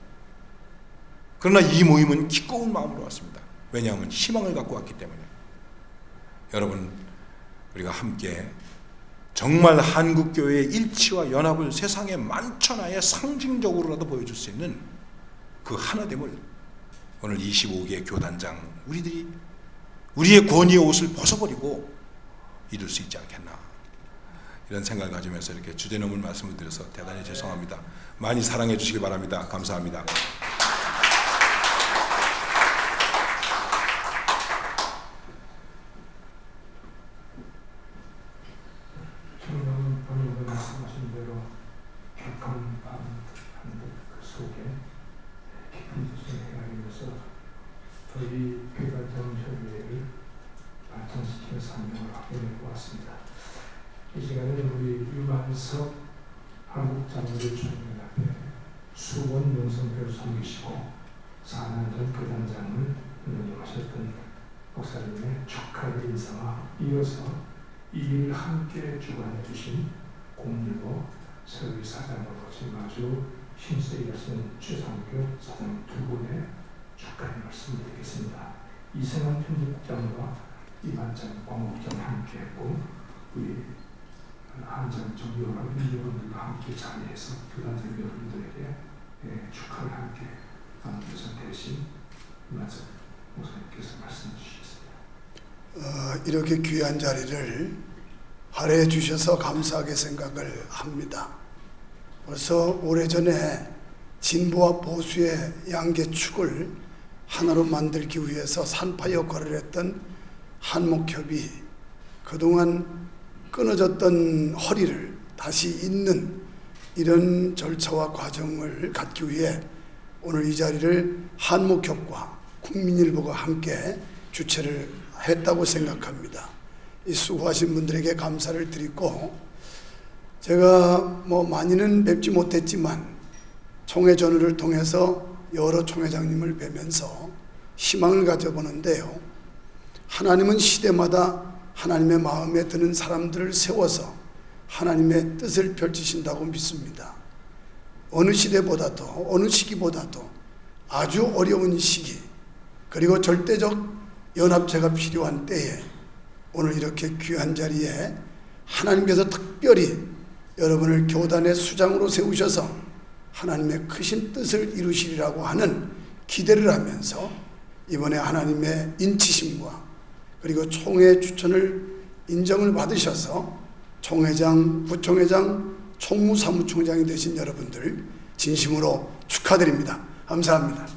그러나 이 모임은 기꺼운 마음으로 왔습니다. 왜냐하면 희망을 갖고 왔기 때문에. 여러분, 우리가 함께 정말 한국교회의 일치와 연합을 세상에 만천하에 상징적으로라도 보여줄 수 있는 그 하나됨을 오늘 25개 교단장 우리들이 우리의 권위의 옷을 벗어버리고 이룰 수 있지 않겠나, 이런 생각을 가지면서 이렇게 주제넘을 말씀을 드려서 대단히 죄송합니다. 많이 사랑해 주시기 바랍니다. 감사합니다. 같은 사명을 확인해 보았습니다. 이 시간에는 우리 유관석 한국자문교총연합회 수원 영성교를 섬기시고 4년 전 교단장을 운영하셨던 목사님의 축하의 인사와 이어서 이 일을 함께 주관해 주신 공일보 서울 사장으로 지금 아주 힘쓰게 하시는 최상교 사장 두 분의 축하의 말씀을 드리겠습니다. 이승환 편집장과 이반장 광복장 함께했고 우리 한장 정교랑 여러분들과 함께 자리해서 교단장 여러분들에게 축하를 함께 나누면서 대신 이반장 목사님께서 말씀해 주시겠습니다. 이렇게 귀한 자리를 할애해 주셔서 감사하게 생각을 합니다. 벌써 오래전에 진보와 보수의 양계축을 하나로 만들기 위해서 산파 역할을 했던 한목협이 그동안 끊어졌던 허리를 다시 잇는 이런 절차와 과정을 갖기 위해 오늘 이 자리를 한목협과 국민일보가 함께 주최를 했다고 생각합니다. 이 수고하신 분들에게 감사를 드리고, 제가 많이는 뵙지 못했지만 총회 전후를 통해서 여러 총회장님을 뵈면서 희망을 가져보는데요. 하나님은 시대마다 하나님의 마음에 드는 사람들을 세워서 하나님의 뜻을 펼치신다고 믿습니다. 어느 시대보다도 어느 시기보다도 아주 어려운 시기, 그리고 절대적 연합체가 필요한 때에 오늘 이렇게 귀한 자리에 하나님께서 특별히 여러분을 교단의 수장으로 세우셔서 하나님의 크신 뜻을 이루시리라고 하는 기대를 하면서 이번에 하나님의 인치심과 그리고 총회 추천을 인정을 받으셔서 총회장, 부총회장, 총무사무총장이 되신 여러분들 진심으로 축하드립니다. 감사합니다.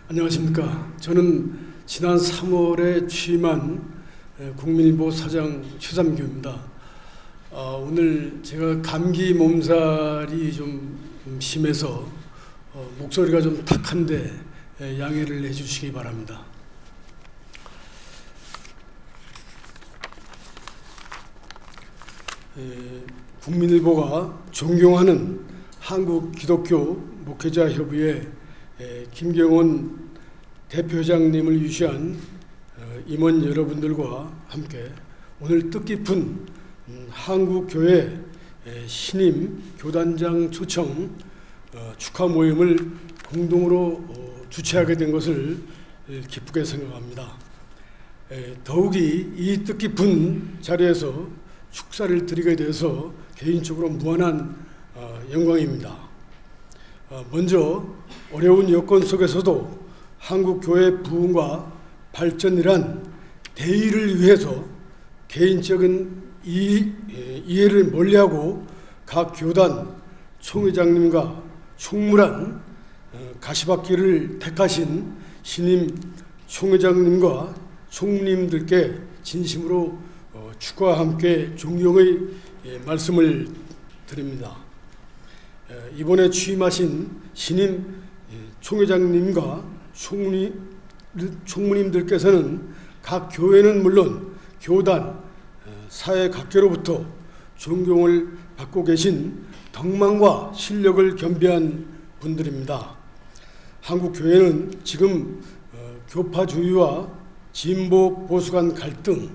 안녕하십니까. 저는 지난 3월에 취임한 국민일보 사장 최삼교입니다. 오늘 제가 감기 몸살이 좀 심해서 목소리가 좀 탁한데 양해를 해주시기 바랍니다. 국민일보가 존경하는 한국기독교 목회자협의회 김경원 대표장님을 위시한 임원 여러분들과 함께 오늘 뜻깊은 한국교회 신임 교단장 초청 축하 모임을 공동으로 주최하게 된 것을 기쁘게 생각합니다. 더욱이 이 뜻깊은 자리에서 축사를 드리게 돼서 개인적으로 무한한 영광입니다. 먼저 어려운 여건 속에서도 한국교회 부흥과 발전이란 대의를 위해서 개인적인 이해를 멀리하고 각 교단 총회장님과 충분한 가시밭길을 택하신 신임 총회장님과 총무님들께 진심으로 축하와 함께 존경의 말씀을 드립니다. 이번에 취임하신 신임 총회장님과 총무님들께서는 각 교회는 물론 교단, 사회 각계로부터 존경을 받고 계신 덕망과 실력을 겸비한 분들입니다. 한국 교회는 지금 교파주의와 진보 보수 간 갈등,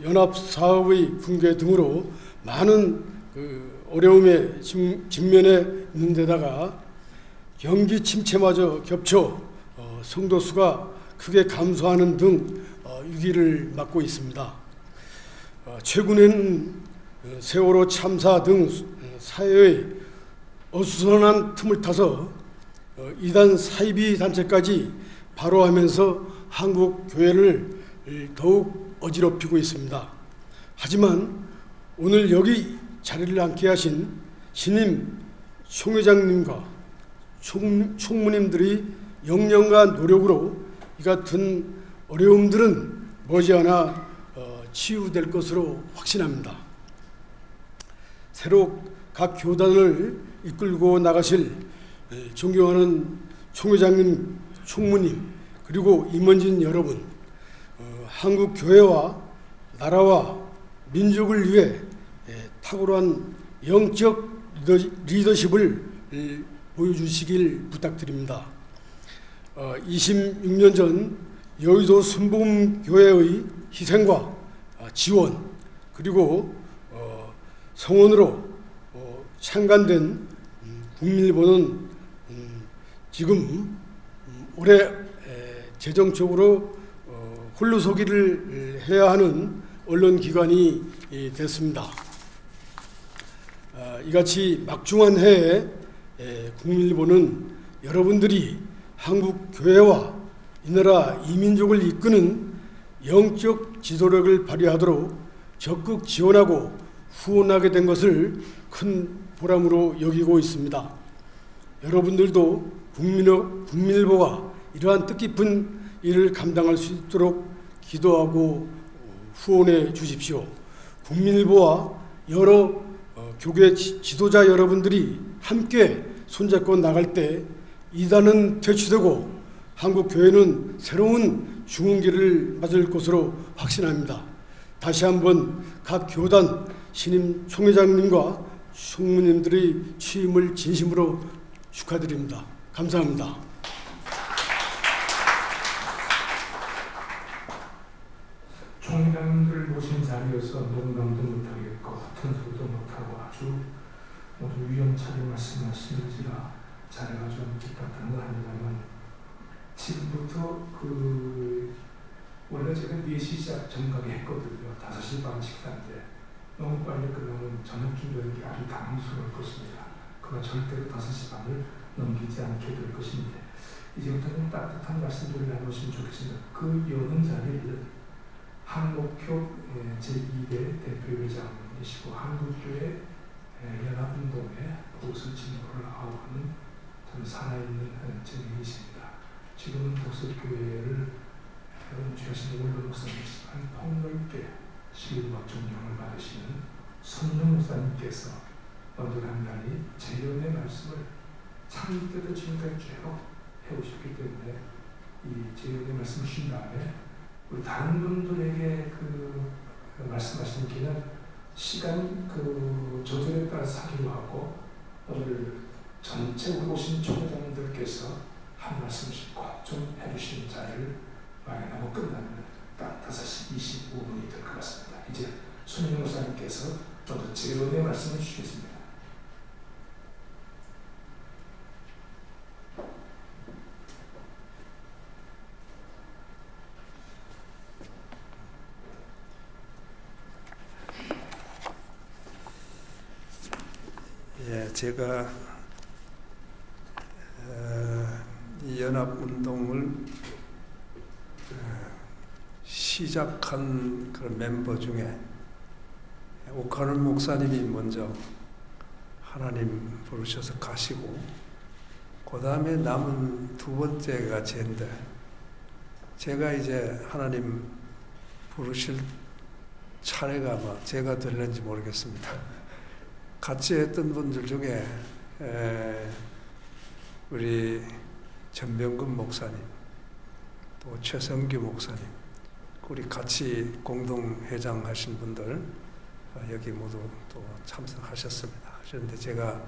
연합 사업의 붕괴 등으로 많은 어려움에 직면해 있는 데다가 경기 침체마저 겹쳐 성도 수가 크게 감소하는 등 위기를 맞고 있습니다. 최근에는 세월호 참사 등 사회의 어수선한 틈을 타서 이단 사이비 단체까지 발호하면서 한국 교회를 더욱 어지럽히고 있습니다. 하지만 오늘 여기 자리를 앉게 하신 신임 총회장님과 총무님들이 역량과 노력으로 이 같은 어려움들은 머지않아 치유될 것으로 확신합니다. 새로 각 교단을 이끌고 나가실 존경하는 총회장님, 총무님, 그리고 임원진 여러분, 한국 교회와 나라와 민족을 위해 탁월한 영적 리더십을 보여주시길 부탁드립니다. 26년 전 여의도 순복음교회의 희생과 지원, 그리고 성원으로 창간된 국민일보는 지금 올해 재정적으로 홀로서기를 해야 하는 언론기관이 됐습니다. 이같이 막중한 해에 국민일보는 여러분들이 한국 교회와 이 나라 이민족을 이끄는 영적 지도력을 발휘하도록 적극 지원하고 후원하게 된 것을 큰 보람으로 여기고 있습니다. 여러분들도 국민일보가 이러한 뜻깊은 일을 감당할 수 있도록 기도하고 후원해 주십시오. 국민일보와 여러 교계 지도자 여러분들이 함께 손잡고 나갈 때 이단은 퇴치되고 한국 교회는 새로운 중흥기를 맞을 것으로 확신합니다. 다시 한번 각 교단 신임 총회장님과 총무님들의 취임을 진심으로 축하드립니다. 감사합니다. 총회장님들 모신 자리에서 농담도 못하겠고 탄소도 못하고 아주 모두 위험차게 말씀하시는지라 자리가 좀 기뻤던 거 아니냐면, 지금부터 원래 제가 4시 시작 정각에 했거든요. 5시 반 식사인데 너무 빨리 끝나면 저녁 준비하는 게 아주 당황스러울 것입니다. 그러나 절대로 5시 반을 넘기지 않게 될 것인데, 이제부터는 따뜻한 말씀들을 나누시면 좋겠습니다. 그 여는 자리를 한목교 제2대 대표회장이시고 한국교회 연합운동의 보수 진보를 아우르는 참 살아있는 증인이십니다. 지금은 보수교회를 은퇴하신 원로 목사님이지만 폭넓게 신뢰와 존경을 받으시는 선영 목사님께서 어느 한 날이 재연의 말씀을 창립 때도 지금까지 쭉 해오셨기 때문에 이 재연의 말씀을 쉰 다음에 우리 다른 분들에게 말씀하시는 길은 시간 조절에 따라 사기로 하고, 오늘 전체 오신 총회장님들께서 한 말씀씩 꼭 좀 해주시는 자리를 마련하고 끝나면 딱 5시 25분이 될 것 같습니다. 이제 손영 목사님께서 또 재연의 말씀을 주시겠습니다. 제가 이 연합운동을 시작한 그런 멤버 중에 옥하늘 목사님이 먼저 하나님 부르셔서 가시고, 그 다음에 남은 두 번째가 제인데, 제가 이제 하나님 부르실 차례가 아마 제가 될는지 모르겠습니다. 같이 했던 분들 중에 우리 전병근 목사님, 또 최성규 목사님, 우리 같이 공동회장 하신 분들 여기 모두 또 참석하셨습니다. 그런데 제가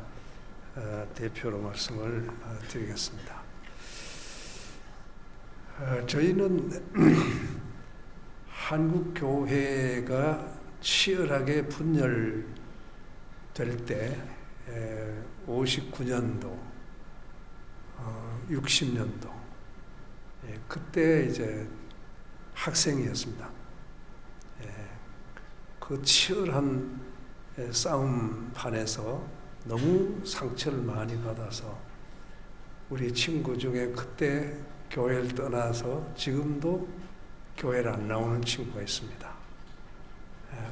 대표로 말씀을 드리겠습니다. 저희는 한국교회가 치열하게 분열될 때 59년도, 60년도 그때 이제 학생이었습니다. 그 치열한 싸움판에서 너무 상처를 많이 받아서 우리 친구 중에 그때 교회를 떠나서 지금도 교회를 안 나오는 친구가 있습니다.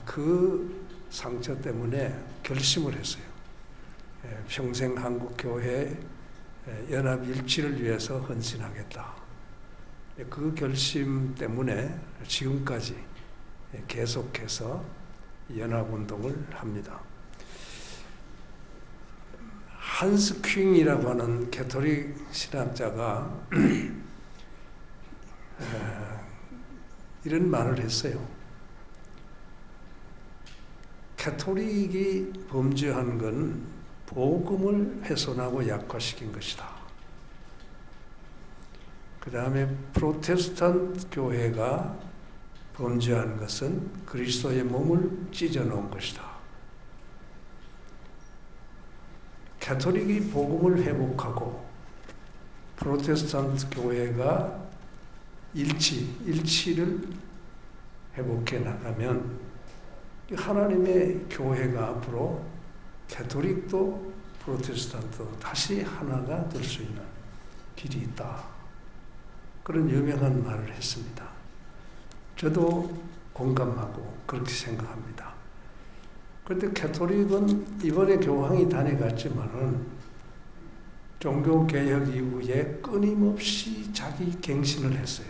그 상처 때문에 결심을 했어요. 평생 한국교회 연합일치를 위해서 헌신하겠다. 그 결심 때문에 지금까지 계속해서 연합운동을 합니다. 한스 퀸이라고 하는 가톨릭 신학자가 이런 말을 했어요. 가톨릭이 범죄한 건 복음을 훼손하고 약화시킨 것이다. 그 다음에 프로테스탄트 교회가 범죄한 것은 그리스도의 몸을 찢어놓은 것이다. 가톨릭이 복음을 회복하고 프로테스탄트 교회가 일치를 회복해 나가면 하나님의 교회가 앞으로 가톨릭도 프로테스탄트도 다시 하나가 될 수 있는 길이 있다. 그런 유명한 말을 했습니다. 저도 공감하고 그렇게 생각합니다. 그런데 가톨릭은 이번에 교황이 다녀갔지만은 종교개혁 이후에 끊임없이 자기 갱신을 했어요.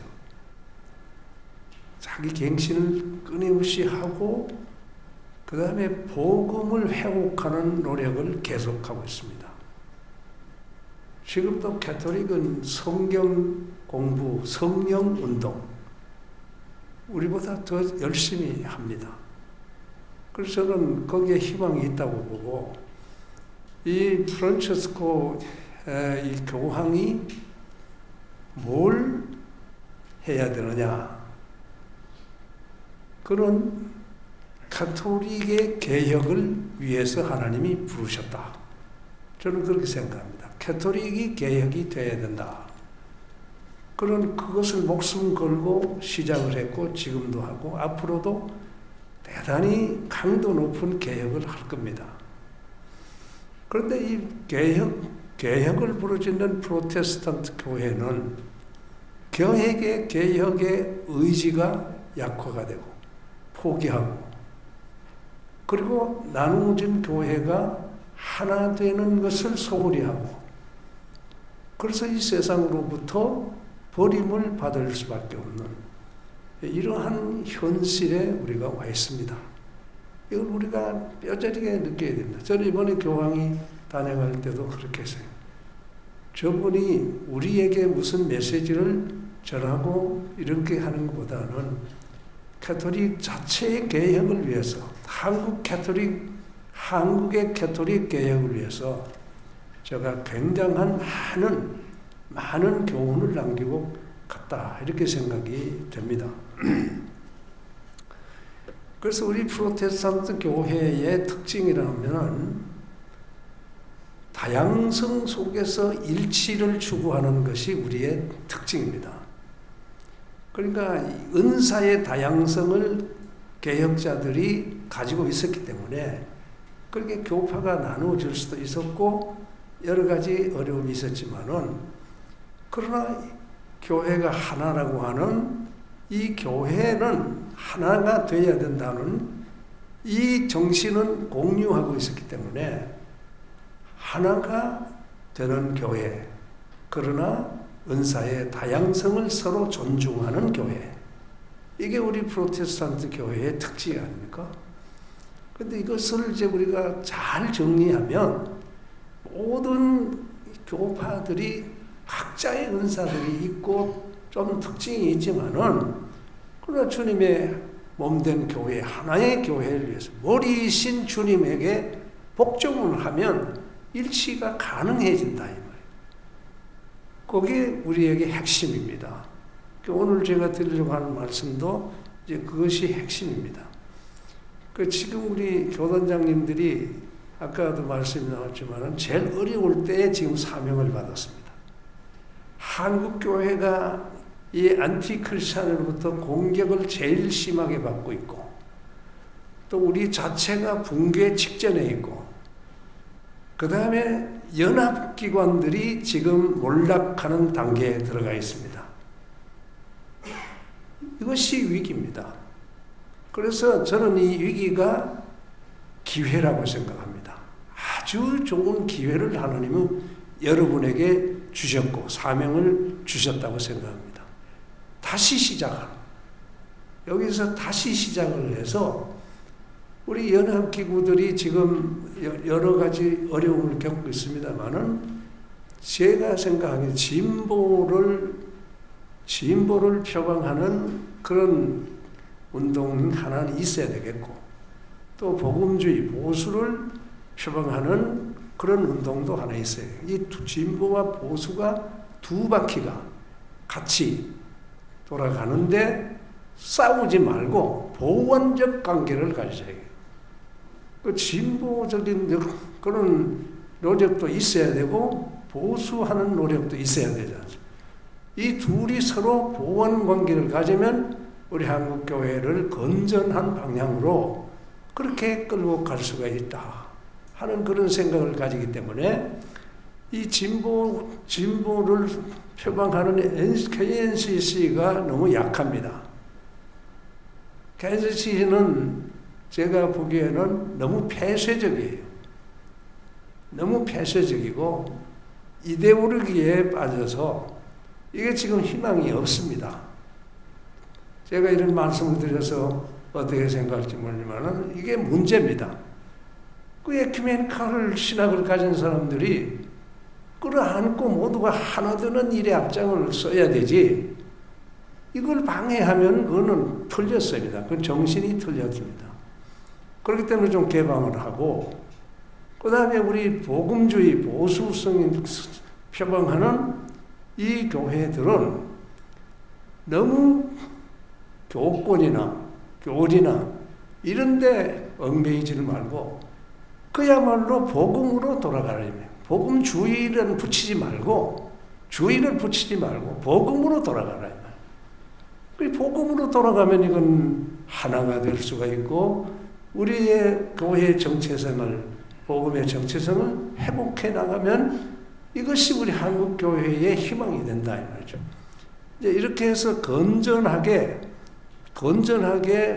자기 갱신을 끊임없이 하고 그 다음에 복음을 회복하는 노력을 계속하고 있습니다. 지금도 가톨릭은 성경 공부, 성령 운동 우리보다 더 열심히 합니다. 그래서 저는 거기에 희망이 있다고 보고 이 프란치스코 이 교황이 뭘 해야 되느냐 그런 가톨릭의 개혁을 위해서 하나님이 부르셨다. 저는 그렇게 생각합니다. 가톨릭이 개혁이 돼야 된다. 그런 그것을 목숨 걸고 시작을 했고 지금도 하고 앞으로도 대단히 강도 높은 개혁을 할 겁니다. 그런데 이 개혁을 부르짖는 프로테스탄트 교회는 개혁의 의지가 약화가 되고 포기하고 그리고 나누어진 교회가 하나 되는 것을 소홀히 하고 그래서 이 세상으로부터 버림을 받을 수밖에 없는 이러한 현실에 우리가 와 있습니다. 이걸 우리가 뼈저리게 느껴야 됩니다. 저는 이번에 교황이 다녀갈 때도 그렇게 했어요. 저분이 우리에게 무슨 메시지를 전하고 이렇게 하는 것보다는 가톨릭 자체의 개혁을 위해서 한국의 가톨릭 개혁을 위해서 제가 굉장한 많은 교훈을 남기고 갔다 이렇게 생각이 됩니다. 그래서 우리 프로테스탄트 교회의 특징이라면 다양성 속에서 일치를 추구하는 것이 우리의 특징입니다. 그러니까 은사의 다양성을 개혁자들이 가지고 있었기 때문에 그렇게 교파가 나누어질 수도 있었고 여러 가지 어려움이 있었지만은 그러나 교회가 하나라고 하는 이 교회는 하나가 되어야 된다는 이 정신은 공유하고 있었기 때문에 하나가 되는 교회, 그러나 은사의 다양성을 서로 존중하는 교회, 이게 우리 프로테스탄트 교회의 특징이 아닙니까? 그런데 이것을 이제 우리가 잘 정리하면 모든 교파들이 각자의 은사들이 있고 좀 특징이 있지만은 그러나 주님의 몸된 교회, 하나의 교회를 위해서 머리이신 주님에게 복종을 하면 일치가 가능해진다 이 말이에요. 그게 우리에게 핵심입니다. 오늘 제가 드리려고 하는 말씀도 이제 그것이 핵심입니다. 지금 우리 교단장님들이 아까도 말씀이 나왔지만은 제일 어려울 때 지금 사명을 받았습니다. 한국 교회가 이 안티크리스찬으로부터 공격을 제일 심하게 받고 있고 또 우리 자체가 붕괴 직전에 있고 그 다음에 연합기관들이 지금 몰락하는 단계에 들어가 있습니다. 이것이 위기입니다. 그래서 저는 이 위기가 기회라고 생각합니다. 아주 좋은 기회를 하나님은 여러분에게 주셨고 사명을 주셨다고 생각합니다. 다시 시작하는, 여기서 다시 시작을 해서 우리 연합기구들이 지금 여러 가지 어려움을 겪고 있습니다만은 제가 생각하기에 진보를 표방하는 그런 운동 하나는 있어야 되겠고, 또 복음주의, 보수를 표방하는 그런 운동도 하나 있어요. 이 진보와 보수가 두 바퀴가 같이 돌아가는데 싸우지 말고 보완적 관계를 가져야 해요. 그 진보적인 그런 노력도 있어야 되고 보수하는 노력도 있어야 되잖아요. 이 둘이 서로 보완 관계를 가지면 우리 한국교회를 건전한 방향으로 그렇게 끌고 갈 수가 있다 하는 그런 생각을 가지기 때문에 이 진보를 표방하는 KNCC가 너무 약합니다. KNCC는 제가 보기에는 너무 폐쇄적이에요. 너무 폐쇄적이고 이데올로기에 빠져서 이게 지금 희망이 없습니다. 제가 이런 말씀을 드려서 어떻게 생각할지 모르지만 이게 문제입니다. 그 에큐메니컬 신학을 가진 사람들이 끌어안고 모두가 하나 되는 일에 앞장을 써야 되지, 이걸 방해하면 그거는 틀렸습니다. 그건 정신이 틀렸습니다. 그렇기 때문에 좀 개방을 하고, 그 다음에 우리 복음주의, 보수성이 표방하는 이 교회들은 너무 교권이나 교리나 이런 데 얽매이지를 말고 그야말로 복음으로 돌아가려면, 복음주의를 붙이지 말고, 주의를 붙이지 말고 복음으로 돌아가라. 복음으로 돌아가면 이건 하나가 될 수가 있고 우리의 교회의 정체성을, 복음의 정체성을 회복해 나가면 이것이 우리 한국교회의 희망이 된다 이 말이죠. 이제 이렇게 해서 건전하게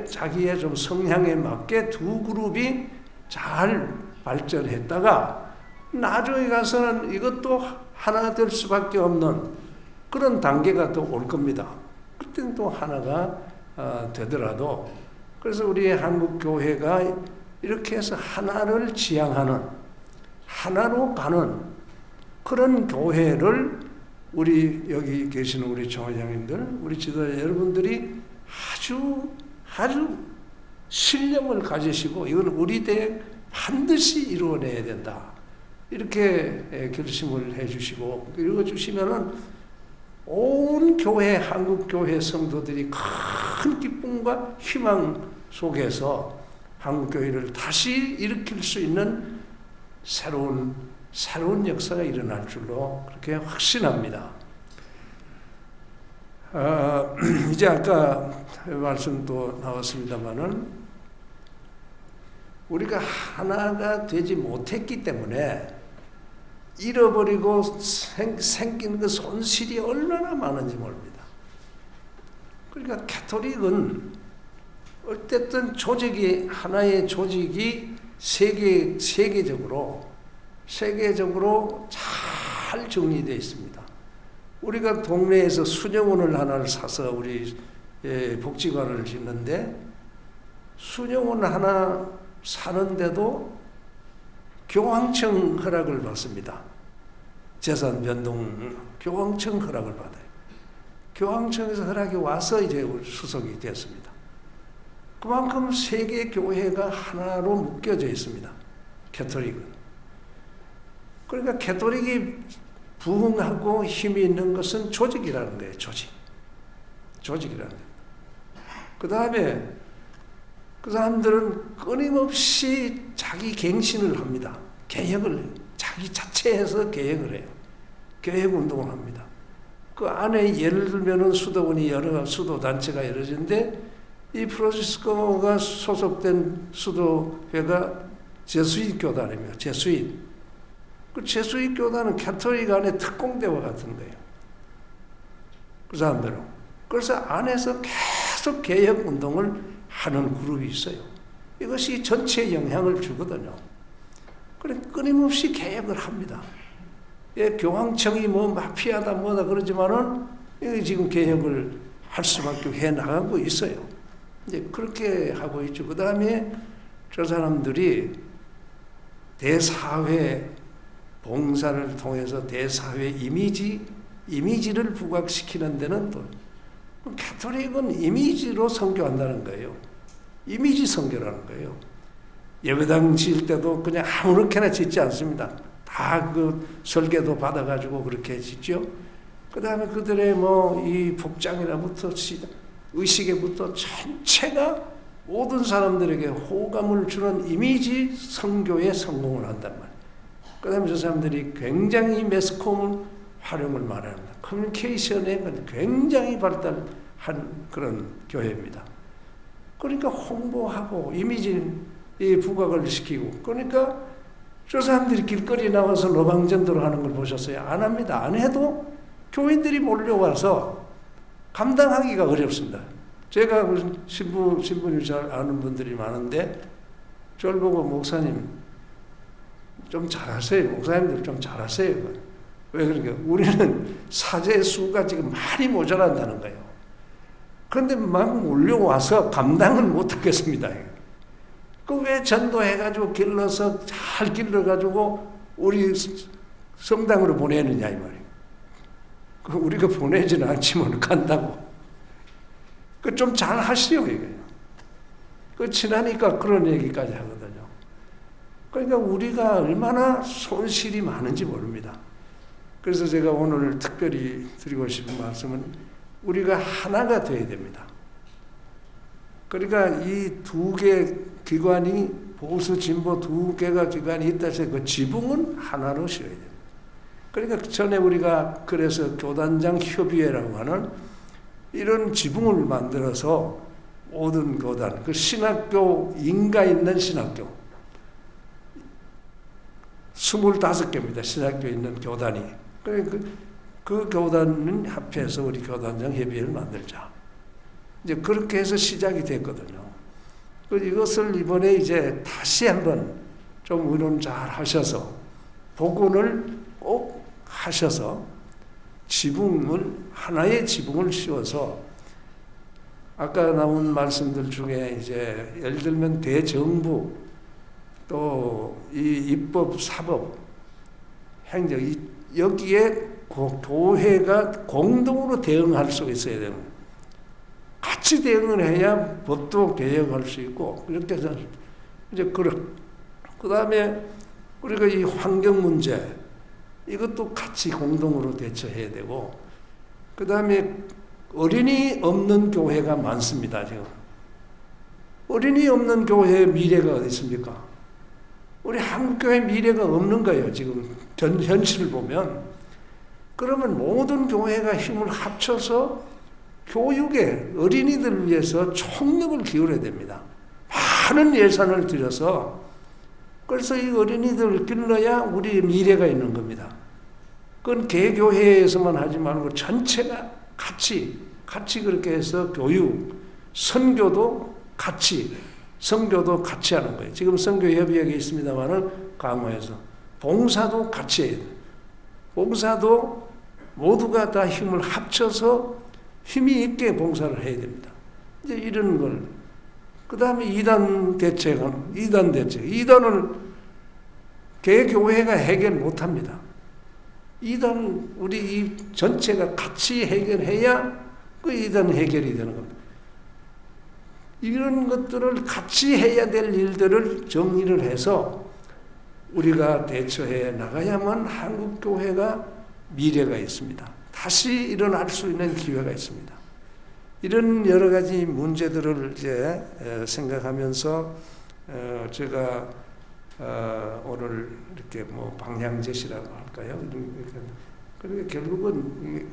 자기의 좀 성향에 맞게 두 그룹이 잘 발전했다가 나중에 가서는 이것도 하나 될 수밖에 없는 그런 단계가 또 올 겁니다. 그때는 또 하나가 되더라도, 그래서 우리 한국교회가 이렇게 해서 하나를 지향하는, 하나로 가는 그런 교회를 우리 여기 계시는 우리 총회장님들, 우리 지도자 여러분들이 아주 신념을 가지시고 이건 우리 때 반드시 이루어내야 된다. 이렇게 결심을 해주시고 읽어주시면은 온 교회, 한국교회 성도들이 큰 기쁨과 희망 속에서 한국교회를 다시 일으킬 수 있는 새로운 역사가 일어날 줄로 그렇게 확신합니다. 이제 아까 말씀도 나왔습니다마는 우리가 하나가 되지 못했기 때문에 잃어버리고 생긴 그 손실이 얼마나 많은지 모릅니다. 그러니까 가톨릭은 어쨌든 하나의 조직이 세계적으로 잘 정리되어 있습니다. 우리가 동네에서 수녀원을 하나를 사서 우리 복지관을 짓는데 수녀원 하나 사는데도 교황청 허락을 받습니다. 재산 변동 교황청 허락을 받아요. 교황청에서 허락이 와서 이제 수석이 됐습니다. 그만큼 세계 교회가 하나로 묶여져 있습니다. 가톨릭은. 그러니까 가톨릭이 부흥하고 힘이 있는 것은 조직이라는 거예요. 조직이라는 거예요. 그 다음에 그 사람들은 끊임없이 자기 갱신을 합니다. 개혁을, 자기 자체에서 개혁을 해요. 개혁운동을 합니다. 그 안에 예를 들면은 수도원이 수도단체가 이루어지는데 이 프란치스코가 소속된 수도회가 제수잇 교단입니다. 제수잇. 그 제수잇 교단은 가톨릭 안에 특공대와 같은 거예요. 그 사람들은. 그래서 안에서 계속 개혁운동을 하는 그룹이 있어요. 이것이 전체에 영향을 주거든요. 그래 끊임없이 개혁을 합니다. 교황청이 뭐 마피아다 뭐다 그러지만은 지금 개혁을 할 수밖에 해 나가고 있어요. 이제 그렇게 하고 있죠. 그 다음에 저 사람들이 대사회 봉사를 통해서 대사회 이미지를 부각시키는 데는 또 가톨릭은 이미지로 선교한다는 거예요. 이미지 선교라는 거예요. 예배당 지을 때도 그냥 아무렇게나 짓지 않습니다. 다 그 설계도 받아가지고 그렇게 짓죠. 그 다음에 그들의 이 복장이라부터 의식에부터 전체가 모든 사람들에게 호감을 주는 이미지 선교에 성공을 한단 말이에요. 그 다음에 저 사람들이 굉장히 매스컴 활용을 많이 합니다. 커뮤니케이션에 굉장히 발달한 그런 교회입니다. 그러니까 홍보하고 이미지 부각을 시키고, 그러니까 저 사람들이 길거리 나와서 로방전도를 하는 걸 보셨어요? 안 합니다. 안 해도 교인들이 몰려와서 감당하기가 어렵습니다. 제가 신부님 잘 아는 분들이 많은데 저를 보고 목사님 좀 잘하세요. 목사님들 좀 잘하세요. 왜 그러니까 우리는 사제 수가 지금 많이 모자란다는 거예요. 그런데 막 몰려와서 감당을 못하겠습니다. 그 왜 전도해가지고 길러서 잘 길러가지고 우리 성당으로 보내느냐 이 말이에요. 그 우리가 보내지는 않지만 간다고. 그 좀 잘 하시오 이게. 그 친하니까 그런 얘기까지 하거든요. 그러니까 우리가 얼마나 손실이 많은지 모릅니다. 그래서 제가 오늘 특별히 드리고 싶은 말씀은 우리가 하나가 되어야 됩니다. 그러니까 이 두 개 기관이 보수 진보 두 개가 기관이 있다 해서 그 지붕은 하나로 씌워야 됩니다. 그러니까 전에 우리가 그래서 교단장 협의회라고 하는 이런 지붕을 만들어서 모든 교단, 그 신학교 인가 있는 신학교 25개입니다. 신학교 있는 교단이. 그러니까 그 교단은 합해서 우리 교단장 협의회를 만들자. 이제 그렇게 해서 시작이 됐거든요. 이것을 이번에 이제 다시 한번 좀 의논 잘 하셔서 복원을 꼭 하셔서 하나의 지붕을 씌워서 아까 나온 말씀들 중에 이제 예를 들면 대정부 또 이 입법, 사법, 행정 여기에 교회가 공동으로 대응할 수 있어야 되는 거예요. 같이 대응을 해야 법도 개혁할 수 있고 그렇게 해서 이제 그 다음에 우리가 이 환경 문제 이것도 같이 공동으로 대처해야 되고 그 다음에 어린이 없는 교회가 많습니다. 지금 어린이 없는 교회의 미래가 어디 있습니까? 우리 한국교회 미래가 없는 거예요. 지금 현실을 보면. 그러면 모든 교회가 힘을 합쳐서 교육에 어린이들을 위해서 총력을 기울여야 됩니다. 많은 예산을 들여서 그래서 이 어린이들을 길러야 우리의 미래가 있는 겁니다. 그건 개교회에서만 하지 말고 전체가 같이 그렇게 해서 교육, 선교도 같이 하는 거예요. 지금 선교협의회가 있습니다만은 강화해서 봉사도 같이 해야 돼요. 봉사도 모두가 다 힘을 합쳐서 힘이 있게 봉사를 해야 됩니다. 이제 이런 걸. 그 다음에 이단 대책은, 이단을 개교회가 해결 못 합니다. 이단, 우리 이 전체가 같이 해결해야 그 이단 해결이 되는 겁니다. 이런 것들을 같이 해야 될 일들을 정리를 해서 우리가 대처해 나가야만 한국교회가 미래가 있습니다. 다시 일어날 수 있는 기회가 있습니다. 이런 여러 가지 문제들을 이제 생각하면서 제가 오늘 이렇게 방향 제시라고 할까요? 그러니까 결국은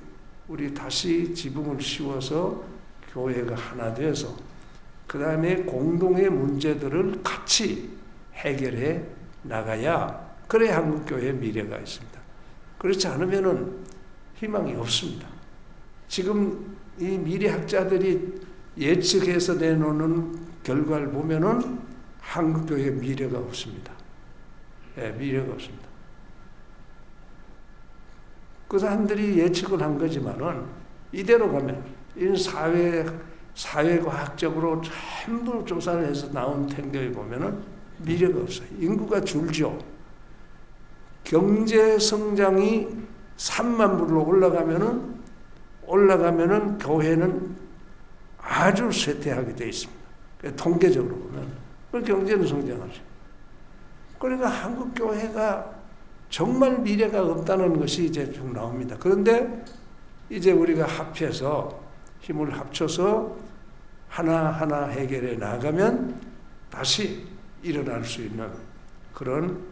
우리 다시 지붕을 씌워서 교회가 하나 돼서 그 다음에 공동의 문제들을 같이 해결해 나가야 그래야 한국교회의 미래가 있습니다. 그렇지 않으면은 희망이 없습니다. 지금 이 미래학자들이 예측해서 내놓는 결과를 보면은 한국교회의 미래가 없습니다. 미래가 없습니다. 그 사람들이 예측을 한 거지만은 이대로 가면 이 사회과학적으로 전부 조사를 해서 나온 통계에 보면은 미래가 없어요. 인구가 줄죠. 경제 성장이 3만 불로 올라가면은 교회는 아주 쇠퇴하게 되어 있습니다. 통계적으로 보면. 그 경제는 성장하죠. 그러니까 한국 교회가 정말 미래가 없다는 것이 이제 좀 나옵니다. 그런데 이제 우리가 힘을 합쳐서 하나하나 해결해 나가면 다시 일어날 수 있는 그런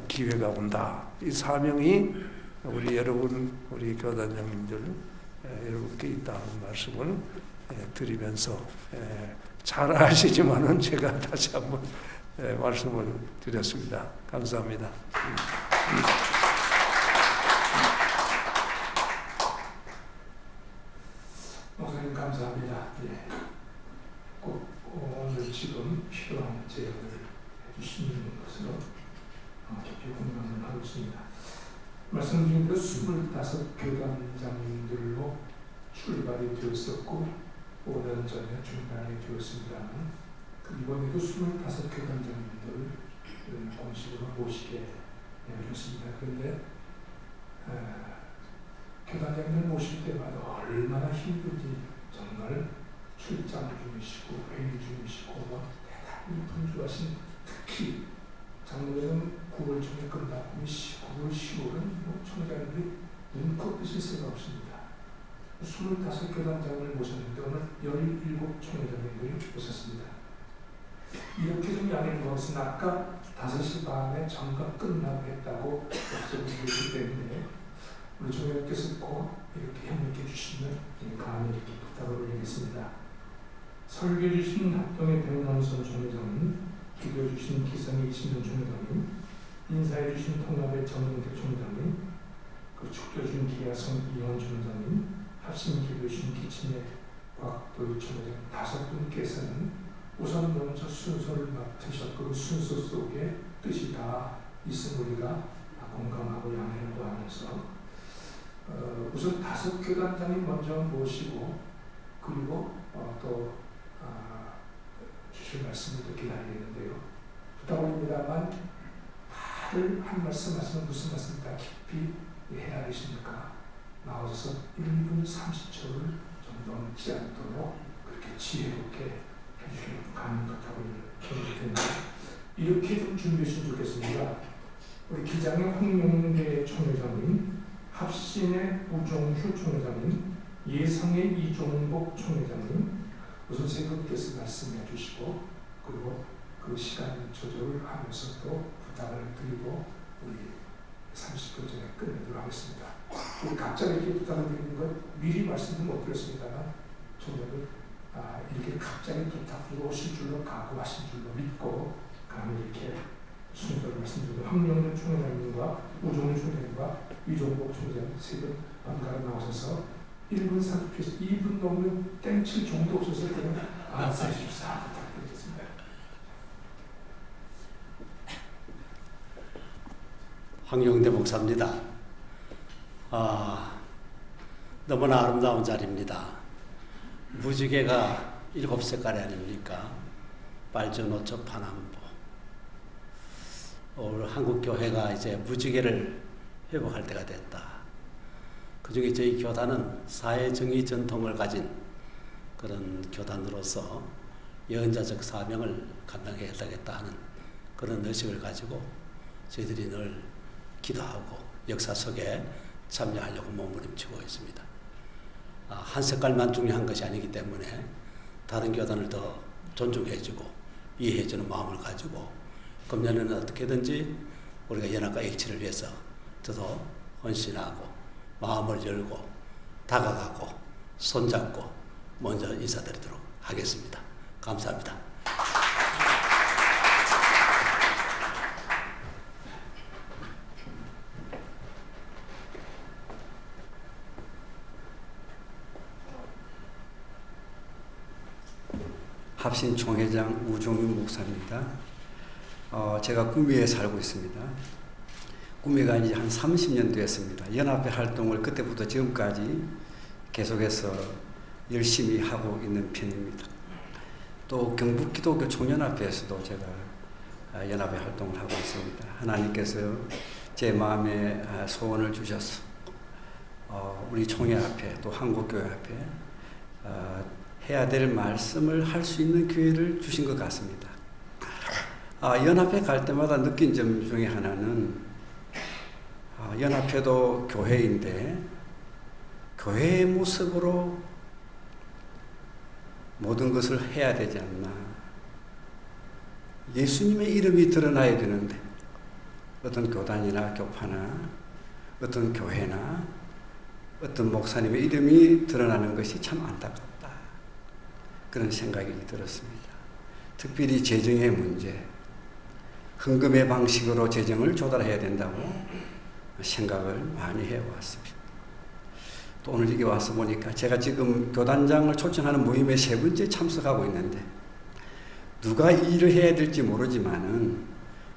기회가 온다. 이 사명이 우리 여러분, 우리 교단장님들 여러분께 있다는 말씀을 드리면서 잘 아시지만은 제가 다시 한번 말씀을 드렸습니다. 감사합니다. 목사님 감사합니다. 예. 꼭 오늘 지금 필요한 제안을 해주시는 것으로 깊이 공감을 하고 있습니다. 말씀 중에 25교단장님들로 출발이 되었었고 5년 전에 중단이 되었습니다만 이번에도 25교단장님들을 공식으로 모시게 되었습니다. 그런데 교단장님을 모실 때마다 얼마나 힘든지 정말 출장 중이시고 회의 중이시고 대단히 분주하신, 특히 작년에는 9월 중에 끝나고 9월 10월은 총장님이 눈코 뜨실 새가 없습니다. 25교단장을 모셨는데 오늘 17 총회장님들이 오셨습니다. 이렇게 좀 양해를 먹었으면 아까 5시 반에 정각 끝나고 했다고 약속을 드리기 때문에 우리 총회장께서 꼭 이렇게 협력해 주시면 감히 부탁을 올리겠습니다. 설교해 주신 합동의 백남선 총회장님, 기도해 주신 기성의 이신전 총회장님, 인사해 주신 통합의 정영택 총회장님, 축도해 주신 기아성 이현 총회장님, 합심 기도해 주신 기침의 곽도희 총회장 5분께서는 우선 먼저 순서를 맡으셨고 그 순서 속에 뜻이 다 있음을 우리가 공감하고 양해를 구하면서 우선 5교단장님 먼저 모시고 그리고 또 주실 말씀을 또 기다리겠는데요. 부탁드립니다만 다들 한 말씀 하시면 무슨 말씀 다 깊이 해야 되십니까? 나와서 1분 30초를 좀 넘지 않도록 그렇게 지혜롭게 해주시는 감히 부탁을 드립니다. 이렇게 좀 준비해 주시면 좋겠습니다. 우리 기장의 홍명대 총회장님, 합신의 우종휴 총회장님, 예성의 이종복 총회장님, 우선 세 분께서 말씀해 주시고 그리고 그 시간 조절을 하면서 또 부탁을 드리고 우리 30분 전에 끝내도록 하겠습니다. 우리 각자 이렇게 부탁을 드리는 것 미리 말씀은 못 드렸습니다만 총회를 이렇게 갑자기 부탁드리고 오실 줄로 각오하신 줄로 믿고 감히 이렇게 순서를 말씀드리고 황명렬 총회장님과 우종훈 총회장님과 이종복 총회장 세 분 번갈아 나오셔서 1분 30초에서 2분 넘으면 땡칠 정도 없어서 그냥 알아서 해주십사 부탁드리겠습니다. 황영대 목사입니다. 너무나 아름다운 자리입니다. 무지개가 7색깔이 아닙니까? 빨주, 노초, 파남보. 오늘 한국교회가 이제 무지개를 회복할 때가 됐다. 그 중에 저희 교단은 사회정의 전통을 가진 그런 교단으로서 예언자적 사명을 감당해야겠다 하는 그런 의식을 가지고 저희들이 늘 기도하고 역사 속에 참여하려고 몸부림치고 있습니다. 한 색깔만 중요한 것이 아니기 때문에 다른 교단을 더 존중해주고 이해해주는 마음을 가지고 금년에는 어떻게든지 우리가 연합과 일치를 위해서 더더 헌신하고 마음을 열고 다가가고 손잡고 먼저 인사드리도록 하겠습니다. 감사합니다. 합신 총회장 우종윤 목사입니다. 제가 구미에 살고 있습니다. 구미가 이제 한 30년 됐습니다. 연합회 활동을 그때부터 지금까지 계속해서 열심히 하고 있는 편입니다. 또 경북기독교 총연합회에서도 제가 연합회 활동을 하고 있습니다. 하나님께서 제 마음에 소원을 주셔서 우리 총회합회 또 한국교회합회 해야 될 말씀을 할 수 있는 기회를 주신 것 같습니다. 연합회 갈 때마다 느낀 점 중에 하나는 연합회도 교회인데 교회의 모습으로 모든 것을 해야 되지 않나. 예수님의 이름이 드러나야 되는데 어떤 교단이나 교파나 어떤 교회나 어떤 목사님의 이름이 드러나는 것이 참 안타깝다. 그런 생각이 들었습니다. 특별히 재정의 문제, 헌금의 방식으로 재정을 조달해야 된다고 생각을 많이 해왔습니다. 또 오늘 여기 와서 보니까 제가 지금 교단장을 초청하는 모임에 3번째 참석하고 있는데 누가 이 일을 해야 될지 모르지만은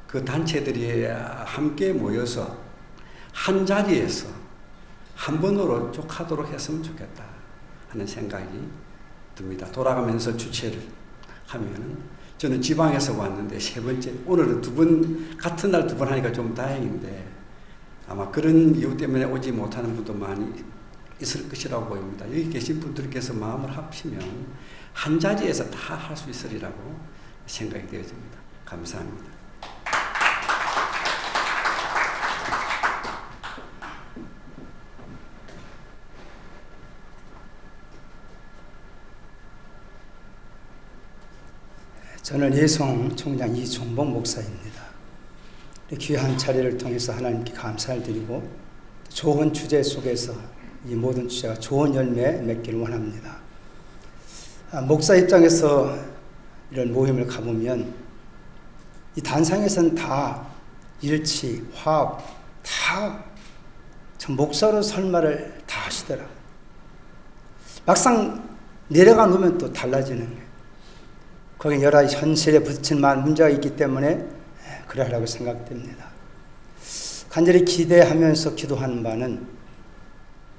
그 단체들이 함께 모여서 한 자리에서 한 번으로 쭉 하도록 했으면 좋겠다 하는 생각이 듭니다. 돌아가면서 주최를 하면은 저는 지방에서 왔는데 3번째, 오늘은 2번, 같은 날 2번 하니까 좀 다행인데 아마 그런 이유 때문에 오지 못하는 분도 많이 있을 것이라고 보입니다. 여기 계신 분들께서 마음을 합치면 한 자리에서 다 할 수 있으리라고 생각이 되어집니다. 감사합니다. 저는 예성 총장 이종복 목사입니다. 귀한 자리를 통해서 하나님께 감사를 드리고 좋은 주제 속에서 이 모든 주제가 좋은 열매 맺기를 원합니다. 목사 입장에서 이런 모임을 가보면 이 단상에서는 다 일치, 화합, 다 참 목사로 설 말을 다 하시더라고요. 막상 내려가 놓으면 또 달라지는 거예요. 거기 여러 현실에 부딪힌 많은 문제가 있기 때문에 그러하라고 생각됩니다. 간절히 기대하면서 기도하는 바는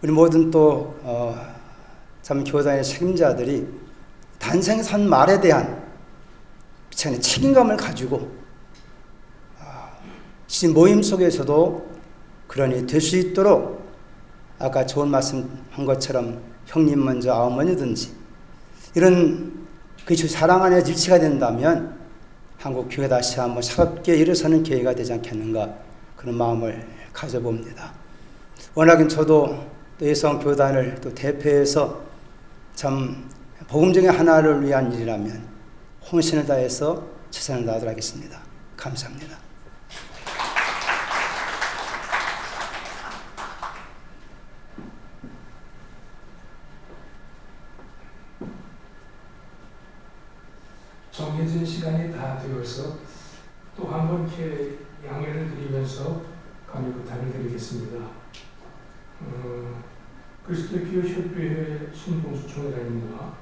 우리 모든 또 참 교단의 책임자들이 단생 선 말에 대한 책임감을 가지고 이 모임 속에서도 그러니 될 수 있도록 아까 좋은 말씀 한 것처럼 형님 먼저 아우 먼저든지 이런 그것이 사랑 안에 일치가 된다면 한국 교회 다시 한번 새롭게 일어서는 기회가 되지 않겠는가 그런 마음을 가져봅니다. 워낙에 저도 또 예성교단을 또 대표해서 참 복음적인 하나를 위한 일이라면 혼신을 다해서 최선을 다하도록 하겠습니다. 감사합니다. 정해진 시간이 다 되어서 또 한 번 이렇게 양해를 드리면서 감히 부탁을 드리겠습니다. 그리스도교 협의회 순봉수 총회장님과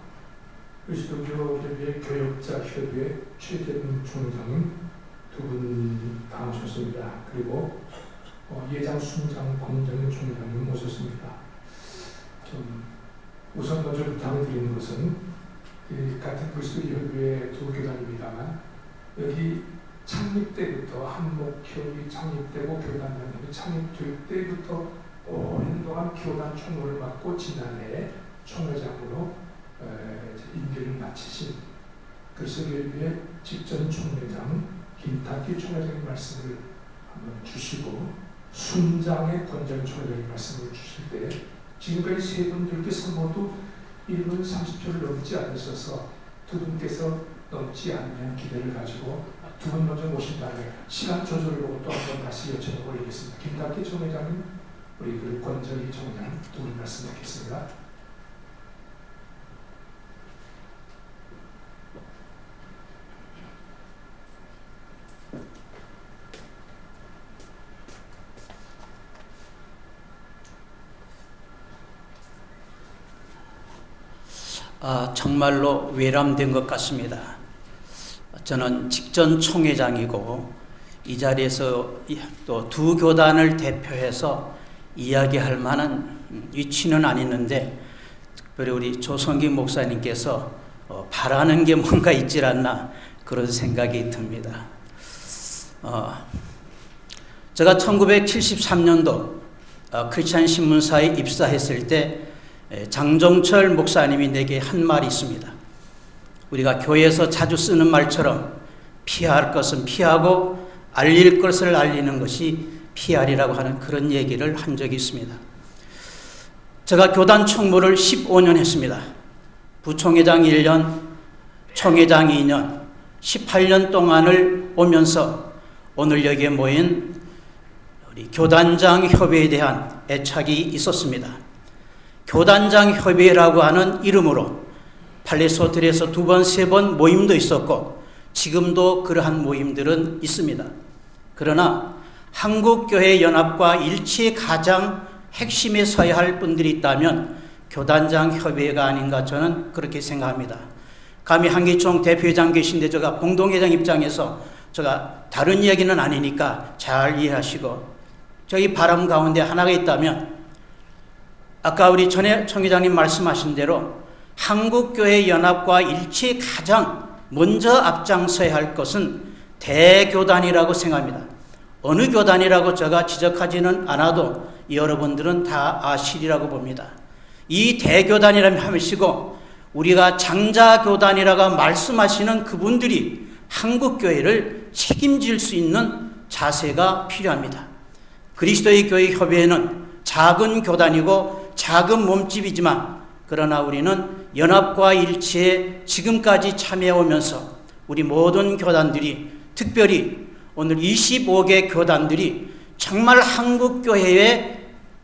그리스도교 협의회 교역자 협의회 최대근 총회장님 두 분 다 모셨습니다. 그리고 예장 순장 권정인 총회장님 모셨습니다. 좀 우선 먼저 부탁을 드리는 것은 같은 그리스도교 협의회 두 교단입니다만 여기 창립 때부터 한목협이 창립되고 교단장님이 창립될 때부터 오랜 동안 교단 총무를 맡고 지난해 총회장으로 임기를 마치신 그리스도교협의회 직전 총회장 김탁기 총회장의 말씀을 한번 주시고 순장의 권정 총회장의 말씀을 주실 때 지금까지 세 분들께서 모두 1분 30초를 넘지 않으셔서 두 분께서 넘지 않는 기대를 가지고 두 분 먼저 모신 다음에 시간 조절을 보고 또 한 번 다시 요청을 올리겠습니다. 김탁기 총회장님, 우리 그 권정희 총회장 두 분 말씀 듣겠습니다. 정말로 외람된 것 같습니다. 저는 직전 총회장이고 이 자리에서 또 두 교단을 대표해서 이야기할 만한 위치는 아니는데 특별히 우리 조성기 목사님께서 바라는 게 뭔가 있질 않나 그런 생각이 듭니다. 제가 1973년도 크리스찬 신문사에 입사했을 때 장종철 목사님이 내게 한 말이 있습니다. 우리가 교회에서 자주 쓰는 말처럼 피해야 할 것은 피하고 알릴 것을 알리는 것이 PR이라고 하는 그런 얘기를 한 적이 있습니다. 제가 교단 총무를 15년 했습니다. 부총회장 1년, 총회장 2년, 18년 동안을 오면서 오늘 여기에 모인 우리 교단장 협의회에 대한 애착이 있었습니다. 교단장 협의회라고 하는 이름으로 팔레소틀에서 2번, 3번 모임도 있었고 지금도 그러한 모임들은 있습니다. 그러나 한국교회 연합과 일치의 가장 핵심에 서야 할 분들이 있다면 교단장 협의회가 아닌가 저는 그렇게 생각합니다. 감히 한기총 대표회장 계신데 제가 공동회장 입장에서 제가 다른 이야기는 아니니까 잘 이해하시고 저희 바람 가운데 하나가 있다면 아까 우리 전에 총회장님 말씀하신 대로 한국교회 연합과 일치에 가장 먼저 앞장서야 할 것은 대교단이라고 생각합니다. 어느 교단이라고 제가 지적하지는 않아도 여러분들은 다 아시리라고 봅니다. 이 대교단이라면 하시고 우리가 장자교단이라고 말씀하시는 그분들이 한국교회를 책임질 수 있는 자세가 필요합니다. 그리스도의 교회 협의회는 작은 교단이고 작은 몸집이지만 그러나 우리는 연합과 일치에 지금까지 참여해오면서 우리 모든 교단들이 특별히 오늘 25개 교단들이 정말 한국교회의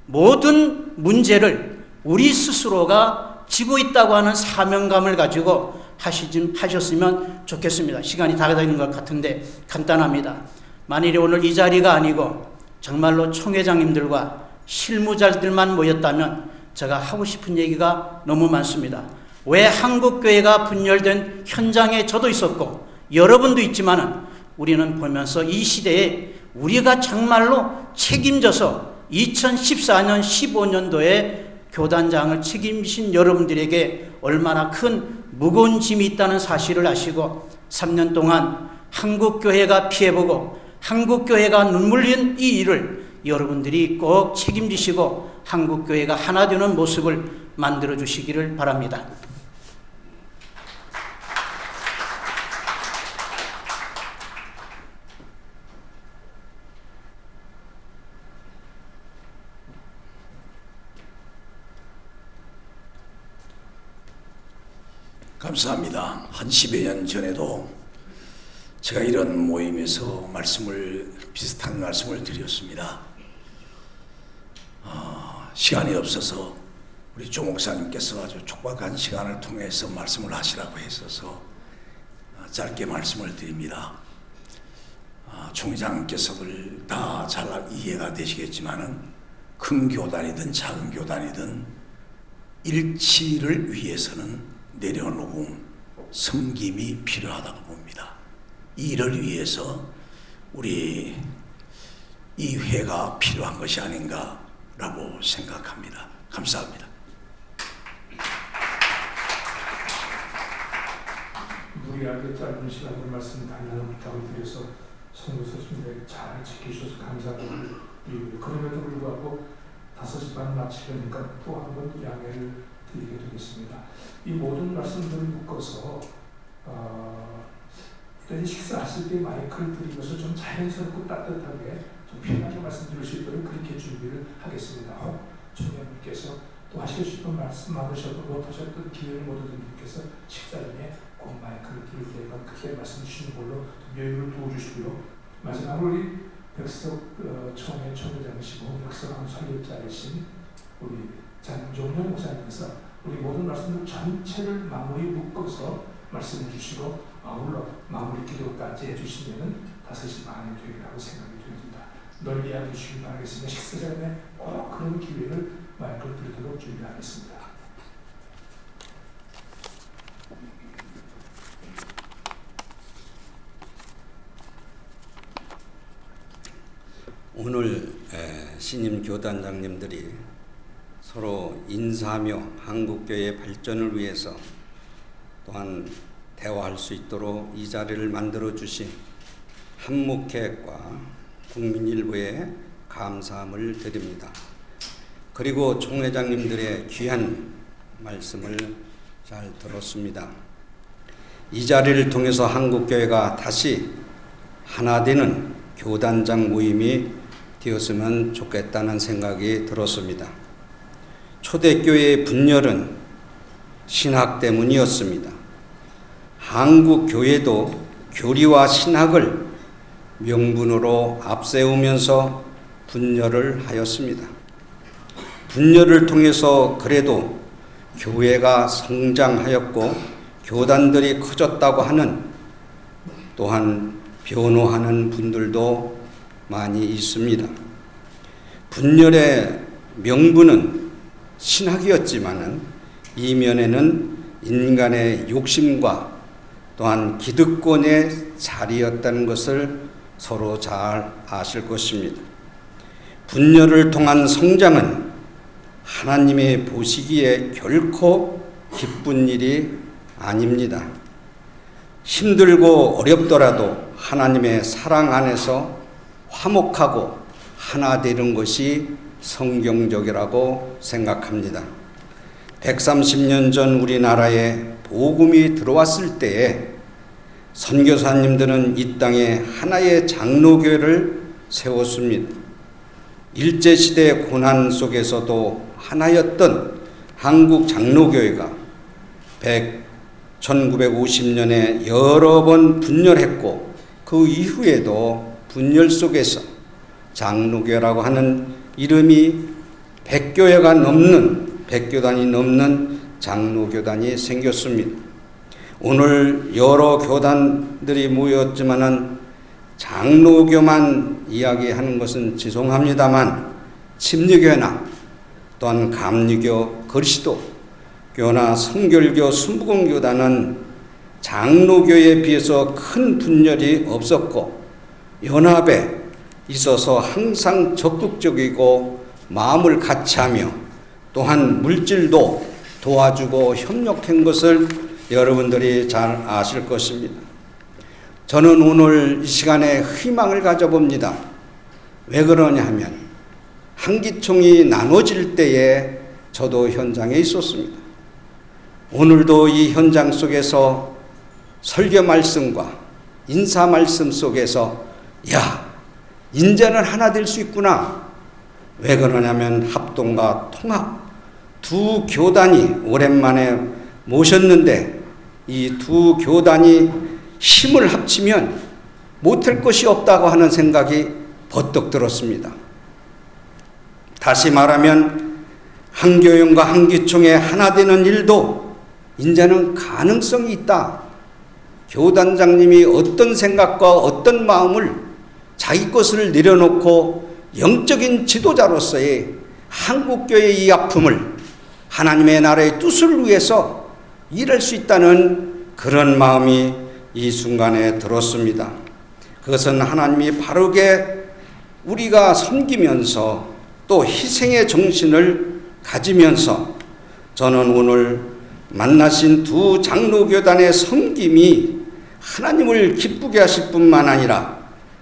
모든 문제를 우리 스스로가 지고 있다고 하는 사명감을 가지고 하셨으면 좋겠습니다. 시간이 다 되는 것 같은데 간단합니다. 만일에 오늘 이 자리가 아니고 정말로 총회장님들과 실무자들만 모였다면 제가 하고 싶은 얘기가 너무 많습니다. 왜 한국교회가 분열된 현장에 저도 있었고 여러분도 있지만은 우리는 보면서 이 시대에 우리가 정말로 책임져서 2014년 15년도에 교단장을 책임지신 여러분들에게 얼마나 큰 무거운 짐이 있다는 사실을 아시고 3년 동안 한국교회가 피해보고 한국교회가 눈물 흘린 이 일을 여러분들이 꼭 책임지시고 한국교회가 하나 되는 모습을 만들어 주시기를 바랍니다. 감사합니다. 한 10여 년 전에도 제가 이런 모임에서 비슷한 말씀을 드렸습니다. 시간이 없어서 우리 조 목사님께서 아주 촉박한 시간을 통해서 말씀을 하시라고 했어서 짧게 말씀을 드립니다. 총회장께서들 다 잘 이해가 되시겠지만은 큰 교단이든 작은 교단이든 일치를 위해서는 내려놓음, 섬김이 필요하다고 봅니다. 이를 위해서 우리 이 회가 필요한 것이 아닌가라고 생각합니다. 감사합니다. 무리하게 짧은 시간으로 말씀 단련을 부탁을 드려서 성도님들 잘 지켜주셔서 감사드리고 그럼에도 불구하고 5시 반 마치려니까 또 한 번 양해를 드리게 되겠습니다. 이 모든 말씀들을 묶어서 일단 식사하실 때 마이크를 드리면서 좀 자연스럽고 따뜻하게 좀 편하게 말씀드릴 수 있도록 그렇게 준비를 하겠습니다. 총회장님께서 또 하시고 싶은 말씀 많으셔도 못하셨던 기회를 못 얻은 분께서 식사 전에 꼭 마이크를 드릴 때만 그때 말씀 주시는 걸로 여유를 도와주시고요. 마지막으로 우리 백석 총회 총회장이시고 백석한 설립자이신 우리 장종현 목사님께서 우리 모든 말씀들 전체를 마무리 묶어서 말씀해 주시고 아울러 마무리 기도까지 해주시면은 5시 반이 되리라고 생각이 됩니다. 널리 해주시기 바라겠습니다. 식사 전에 꼭 그런 기회를 마이크를 드리도록 준비하겠습니다. 오늘 신임 교단장님들이 서로 인사하며 한국교회의 발전을 위해서 또한 대화할 수 있도록 이 자리를 만들어 주신 한목회과 국민일보에 감사함을 드립니다. 그리고 총회장님들의 귀한 말씀을 잘 들었습니다. 이 자리를 통해서 한국교회가 다시 하나 되는 교단장 모임이 되었으면 좋겠다는 생각이 들었습니다. 초대교회의 분열은 신학 때문이었습니다. 한국교회도 교리와 신학을 명분으로 앞세우면서 분열을 하였습니다. 분열을 통해서 그래도 교회가 성장하였고 교단들이 커졌다고 하는 또한 변호하는 분들도 많이 있습니다. 분열의 명분은 신학이었지만은 이면에는 인간의 욕심과 또한 기득권의 자리였다는 것을 서로 잘 아실 것입니다. 분열을 통한 성장은 하나님의 보시기에 결코 기쁜 일이 아닙니다. 힘들고 어렵더라도 하나님의 사랑 안에서 화목하고 하나 되는 것이 성경적이라고 생각합니다. 130년 전 우리나라에 복음이 들어왔을 때에 선교사님들은 이 땅에 하나의 장로교회를 세웠습니다. 일제시대 고난 속에서도 하나였던 한국 장로교회가 1950년에 여러 번 분열했고 그 이후에도 분열 속에서 장로교회라고 하는 이름이 100교단이 넘는 장로교단이 생겼습니다. 오늘 여러 교단들이 모였지만은 장로교만 이야기하는 것은 죄송합니다만 침례교회나 또한 감리교, 그리스도 교나 성결교, 순복음교단은 장로교에 비해서 큰 분열이 없었고 연합에 있어서 항상 적극적이고 마음을 같이하며 또한 물질도 도와주고 협력한 것을 여러분들이 잘 아실 것입니다. 저는 오늘 이 시간에 희망을 가져봅니다. 왜 그러냐 하면 한기총이 나눠질 때에 저도 현장에 있었습니다. 오늘도 이 현장 속에서 설교 말씀과 인사 말씀 속에서 야, 인자는 하나 될 수 있구나. 왜 그러냐면 합동과 통합 두 교단이 오랜만에 모셨는데 이 두 교단이 힘을 합치면 못할 것이 없다고 하는 생각이 버떡 들었습니다. 다시 말하면 한교영과 한기총의 하나 되는 일도 이제는 가능성이 있다. 교단장님이 어떤 생각과 어떤 마음을 자기 것을 내려놓고 영적인 지도자로서의 한국교회의 이 아픔을 하나님의 나라의 뜻을 위해서 일할 수 있다는 그런 마음이 이 순간에 들었습니다. 그것은 하나님이 바르게 우리가 섬기면서 또 희생의 정신을 가지면서 저는 오늘 만나신 두 장로교단의 섬김이 하나님을 기쁘게 하실 뿐만 아니라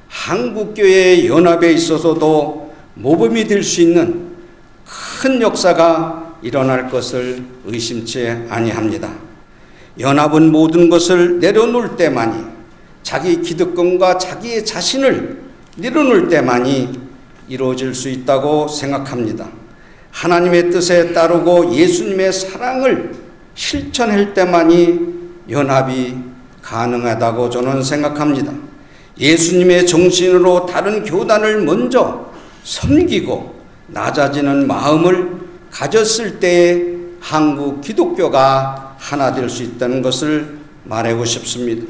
한국교회의 연합에 있어서도 모범이 될 수 있는 큰 역사가 일어날 것을 의심치 아니합니다. 연합은 모든 것을 내려놓을 때만이 자기 기득권과 자기의 자신을 내려놓을 때만이 이루어질 수 있다고 생각합니다. 하나님의 뜻에 따르고 예수님의 사랑을 실천할 때만이 연합이 가능하다고 저는 생각합니다. 예수님의 정신으로 다른 교단을 먼저 섬기고 낮아지는 마음을 가졌을 때에 한국 기독교가 하나 될 수 있다는 것을 말하고 싶습니다.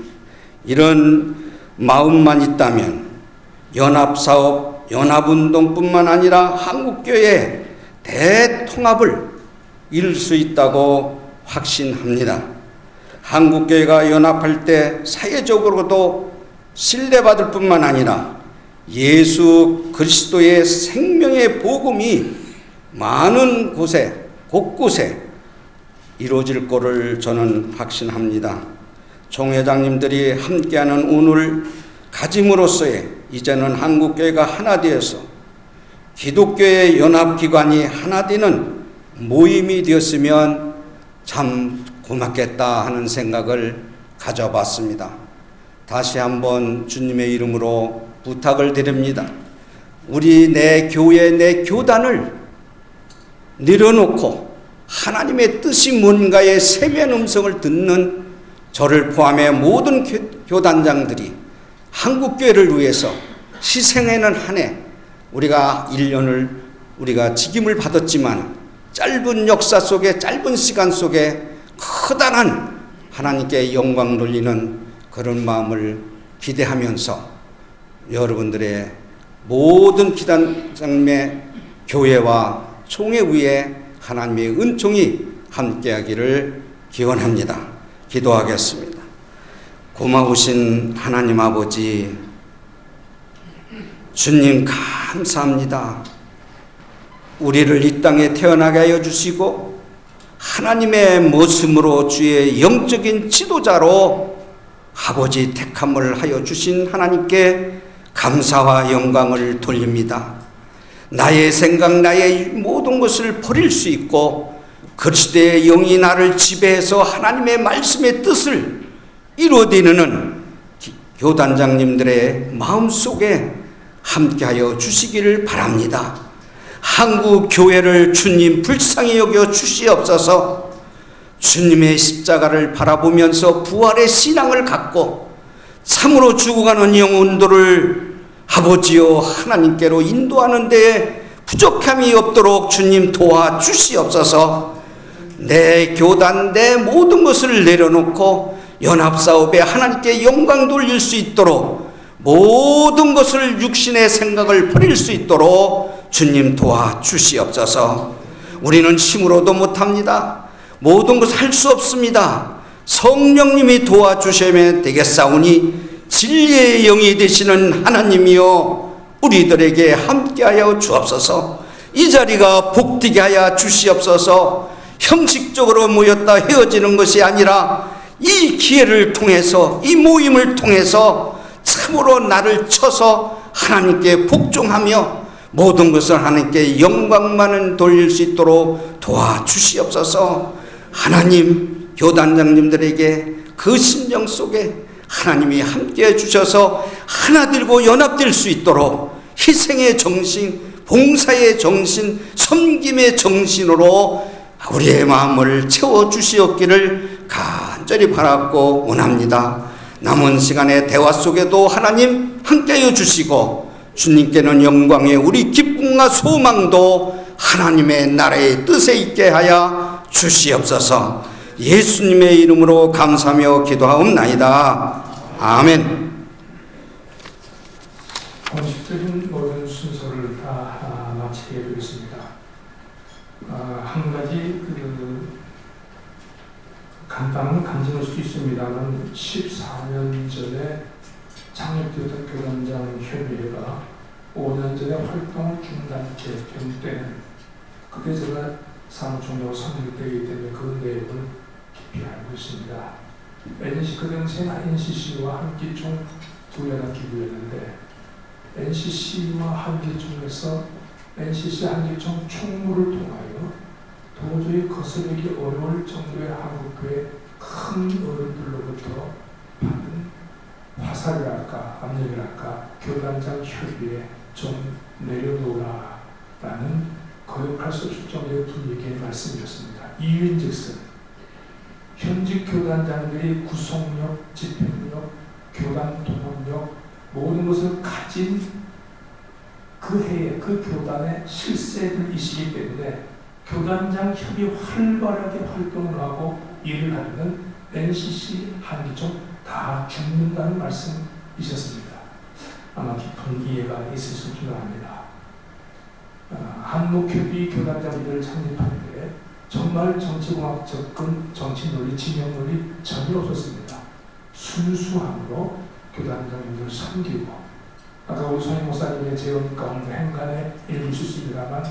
이런 마음만 있다면 연합사업, 연합운동뿐만 아니라 한국교회의 대통합을 이룰 수 있다고 확신합니다. 한국교회가 연합할 때 사회적으로도 신뢰받을 뿐만 아니라 예수 그리스도의 생명의 복음이 많은 곳에 곳곳에 이루어질 거를 저는 확신합니다. 총회장님들이 함께하는 운을 가짐으로써의 이제는 한국교회가 하나 되어서 기독교의 연합기관이 하나 되는 모임이 되었으면 참 고맙겠다 하는 생각을 가져봤습니다. 다시 한번 주님의 이름으로 부탁을 드립니다. 우리 내 교회, 내 교단을 내려놓고 하나님의 뜻이 뭔가의 세미한 음성을 듣는 저를 포함해 모든 교단장들이 한국교회를 위해서 희생하는 한 해, 우리가 1년을 우리가 직임을 받았지만 짧은 역사 속에, 짧은 시간 속에 커다란 하나님께 영광 돌리는 그런 마음을 기대하면서 여러분들의 모든 기단장님의 교회와 총회 위에 하나님의 은총이 함께하기를 기원합니다. 기도하겠습니다. 고마우신 하나님 아버지, 주님 감사합니다. 우리를 이 땅에 태어나게 하여 주시고 하나님의 모습으로 주의 영적인 지도자로 아버지 택함을 하여 주신 하나님께 감사와 영광을 돌립니다. 나의 생각, 나의 모든 것을 버릴 수 있고 그리스도의 영이 나를 지배해서 하나님의 말씀의 뜻을 이루어내는 교단장님들의 마음속에 함께하여 주시기를 바랍니다. 한국 교회를 주님 불쌍히 여겨 주시옵소서. 주님의 십자가를 바라보면서 부활의 신앙을 갖고 참으로 죽어가는 영혼들을 아버지여 하나님께로 인도하는 데에 부족함이 없도록 주님 도와주시옵소서. 내 교단, 내 모든 것을 내려놓고 연합사업에 하나님께 영광 돌릴 수 있도록 모든 것을 육신의 생각을 버릴 수 있도록 주님 도와주시옵소서. 우리는 힘으로도 못합니다. 모든 것을 할 수 없습니다. 성령님이 도와주시면 되겠사오니 진리의 영이 되시는 하나님이여 우리들에게 함께하여 주옵소서. 이 자리가 복되게 하여 주시옵소서. 형식적으로 모였다 헤어지는 것이 아니라 이 기회를 통해서, 이 모임을 통해서 참으로 나를 쳐서 하나님께 복종하며 모든 것을 하나님께 영광만을 돌릴 수 있도록 도와주시옵소서. 하나님, 교단장님들에게 그 심령 속에 하나님이 함께해 주셔서 하나 되고 연합될 수 있도록 희생의 정신, 봉사의 정신, 섬김의 정신으로 우리의 마음을 채워주시옵기를 간절히 바라고 원합니다. 남은 시간의 대화 속에도 하나님 함께해 주시고 주님께는 영광의 우리 기쁨과 소망도 하나님의 나라의 뜻에 있게 하여 주시옵소서. 예수님의 이름으로 감사하며 기도하옵나이다. 아멘. 공식적인 모든 순서를 다 마치게 되겠습니다. 한 가지 간단한 간증일 수도 있습니다만 14년 전에 창립되었던 교단장 협의회가 5년 전에 활동을 중단했던 때는 그때 제가 사무총장으로 선임되기 때문에 그 내용을 깊이 알고 있습니다. 그 당시에는 NCC와 한기총 두 연합기구였는데 NCC와 한기총에서 NCC 한기총 총무를 통하여 도저히 거스르기 어려울 정도의 한국교회 큰 어른들로부터 받은 화살이랄까 압력이랄까 교단장 협의에 좀 내려놓으라라는 거역할 수 없을 정도의 분위기의 말씀이었습니다. 이유인즉슨 현직 교단장들이 구속력, 집행력, 교단 통합력 모든 것을 가진 그 해에 그 교단의 실세들이시기 때문에 교단장 협의 활발하게 활동을 하고 일을 하면 NCC 한기총 다 죽는다는 말씀이셨습니다. 아마 깊은 이해가 있으실 줄 압니다. 한국협의 교단장들을 창립하는데 정말 정치공학 접근, 정치 논리, 진영 논리 전혀 없었습니다. 순수함으로 교단장님들을 섬기고 아까 우리 손희 목사님의 재언 가운데 행간에 일부 있습니다만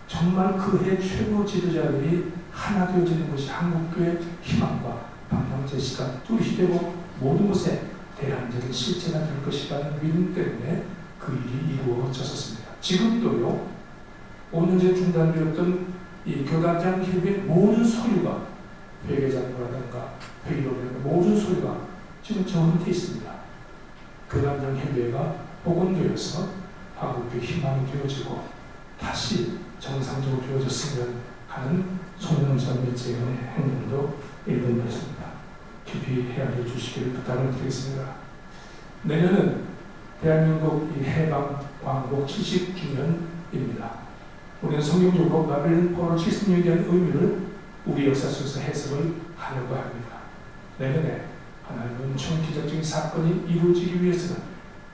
정말 그해 최고 지도자들이 하나 되어지는 것이 한국교회 희망과 방향 제시가 뚜렷이 되고 모든 곳에 대안적인 실체가 될 것이라는 믿음 때문에 그 일이 이루어졌었습니다. 지금도요, 5년 전 중단되었던 이 교단장 협의회 모든 서류가 회계장부라든가 회의록이라든가 모든 서류가 지금 정리되어 있습니다. 교단장 협의회가 복원되어서 한국교회 희망이 되어지고 다시 정상적으로 되어졌으면 하는 손영선 일제의 행동도 일본이었습니다. 깊이 헤아려 주시기를 부탁을 드리겠습니다. 내년은 대한민국 해방 광복 70주년입니다. 우리는 성경적으로 바벨론 포로 70년에 대한 의미를 우리 역사 속에서 해석을 하려고 합니다. 내년에 하나님은 엄청 기적적인 사건이 이루어지기 위해서는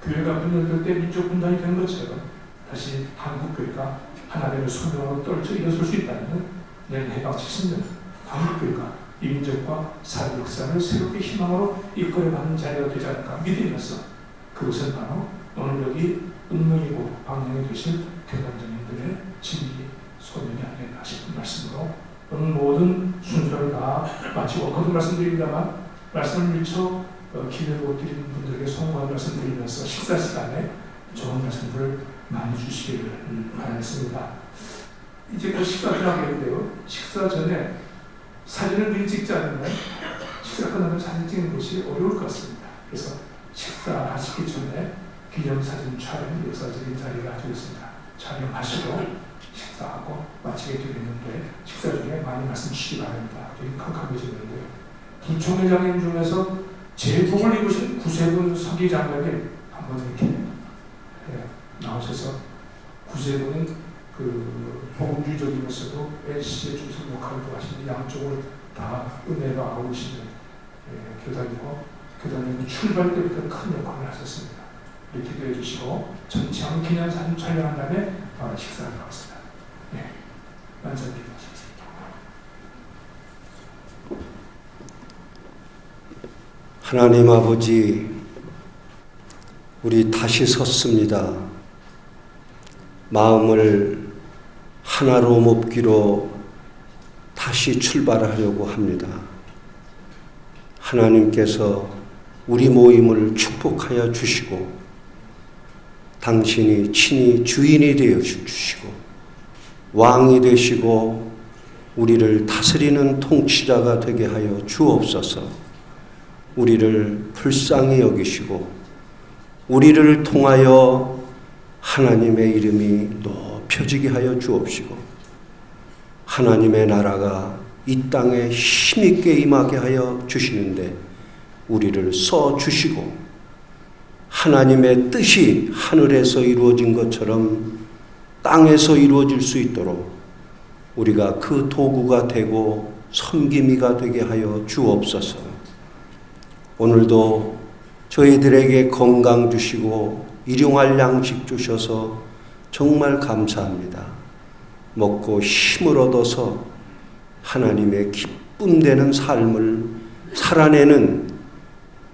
교회가 분열될 때 민족 분단이 된 것처럼 다시 한국교회가 하나님의 소명으로 떨쳐 일어설 수 있다면 내년 해방 70년 한국교회가 민족과 사회 역사를 새롭게 희망으로 이끌어가는 자리가 되지 않을까 믿으면서 그것은 바로 오늘 여기 운명이고 방향이 되실 교단장님들의 진리 소명이 아니겠나 싶은 말씀으로 오늘 모든 순서를 다 마치고 거듭 말씀드립니다만 말씀을 미처 기회를 못 드리는 분들에게 송구한 말씀드리면서 식사 시간에 좋은 말씀들을 많이 주시기를 바라겠습니다. 이제 곧 식사 들어가겠는데요. 식사 전에 사진을 미리 찍지 않으면 식사 끝나면 사진 찍는 것이 어려울 것 같습니다. 그래서 식사하시기 전에 기념사진 촬영, 역사적인 자리가 되겠습니다. 촬영하시고 식사하고 마치게 되겠는데 식사 중에 많이 말씀 주시기 바랍니다. 되게 캄캄해지는데요. 두 총회장님 중에서 제복을 입으신 구세군 서기장관님 한번 이렇게 나오셔서 구세군은 그 복음주의적이면서도 LC의 중심 역할을 하시는 양쪽을 다 은혜가 아우르시는 교단이고 교단님은 출발 때부터 큰 역할을 하셨습니다. 이렇게 기도해 주시고 전치한 기념사진 촬영한 다음에 바로 식사를 하겠습니다. 네, 완전 기도하시겠습니다. 하나님 아버지, 우리 다시 섰습니다. 마음을 하나로 먹기로 다시 출발하려고 합니다. 하나님께서 우리 모임을 축복하여 주시고 당신이 친히 주인이 되어 주시고 왕이 되시고 우리를 다스리는 통치자가 되게 하여 주옵소서. 우리를 불쌍히 여기시고 우리를 통하여 하나님의 이름이 높여지게 하여 주옵시고 하나님의 나라가 이 땅에 힘있게 임하게 하여 주시는데 우리를 써주시고 하나님의 뜻이 하늘에서 이루어진 것처럼 땅에서 이루어질 수 있도록 우리가 그 도구가 되고 섬김이가 되게 하여 주옵소서. 오늘도 저희들에게 건강 주시고 일용할 양식 주셔서 정말 감사합니다. 먹고 힘을 얻어서 하나님의 기쁨 되는 삶을 살아내는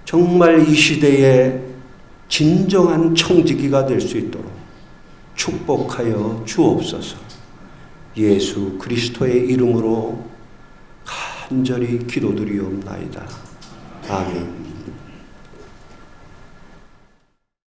정말 이 시대의 진정한 청지기가 될 수 있도록 축복하여 주옵소서. 예수 그리스도의 이름으로 간절히 기도드리옵나이다. 아멘.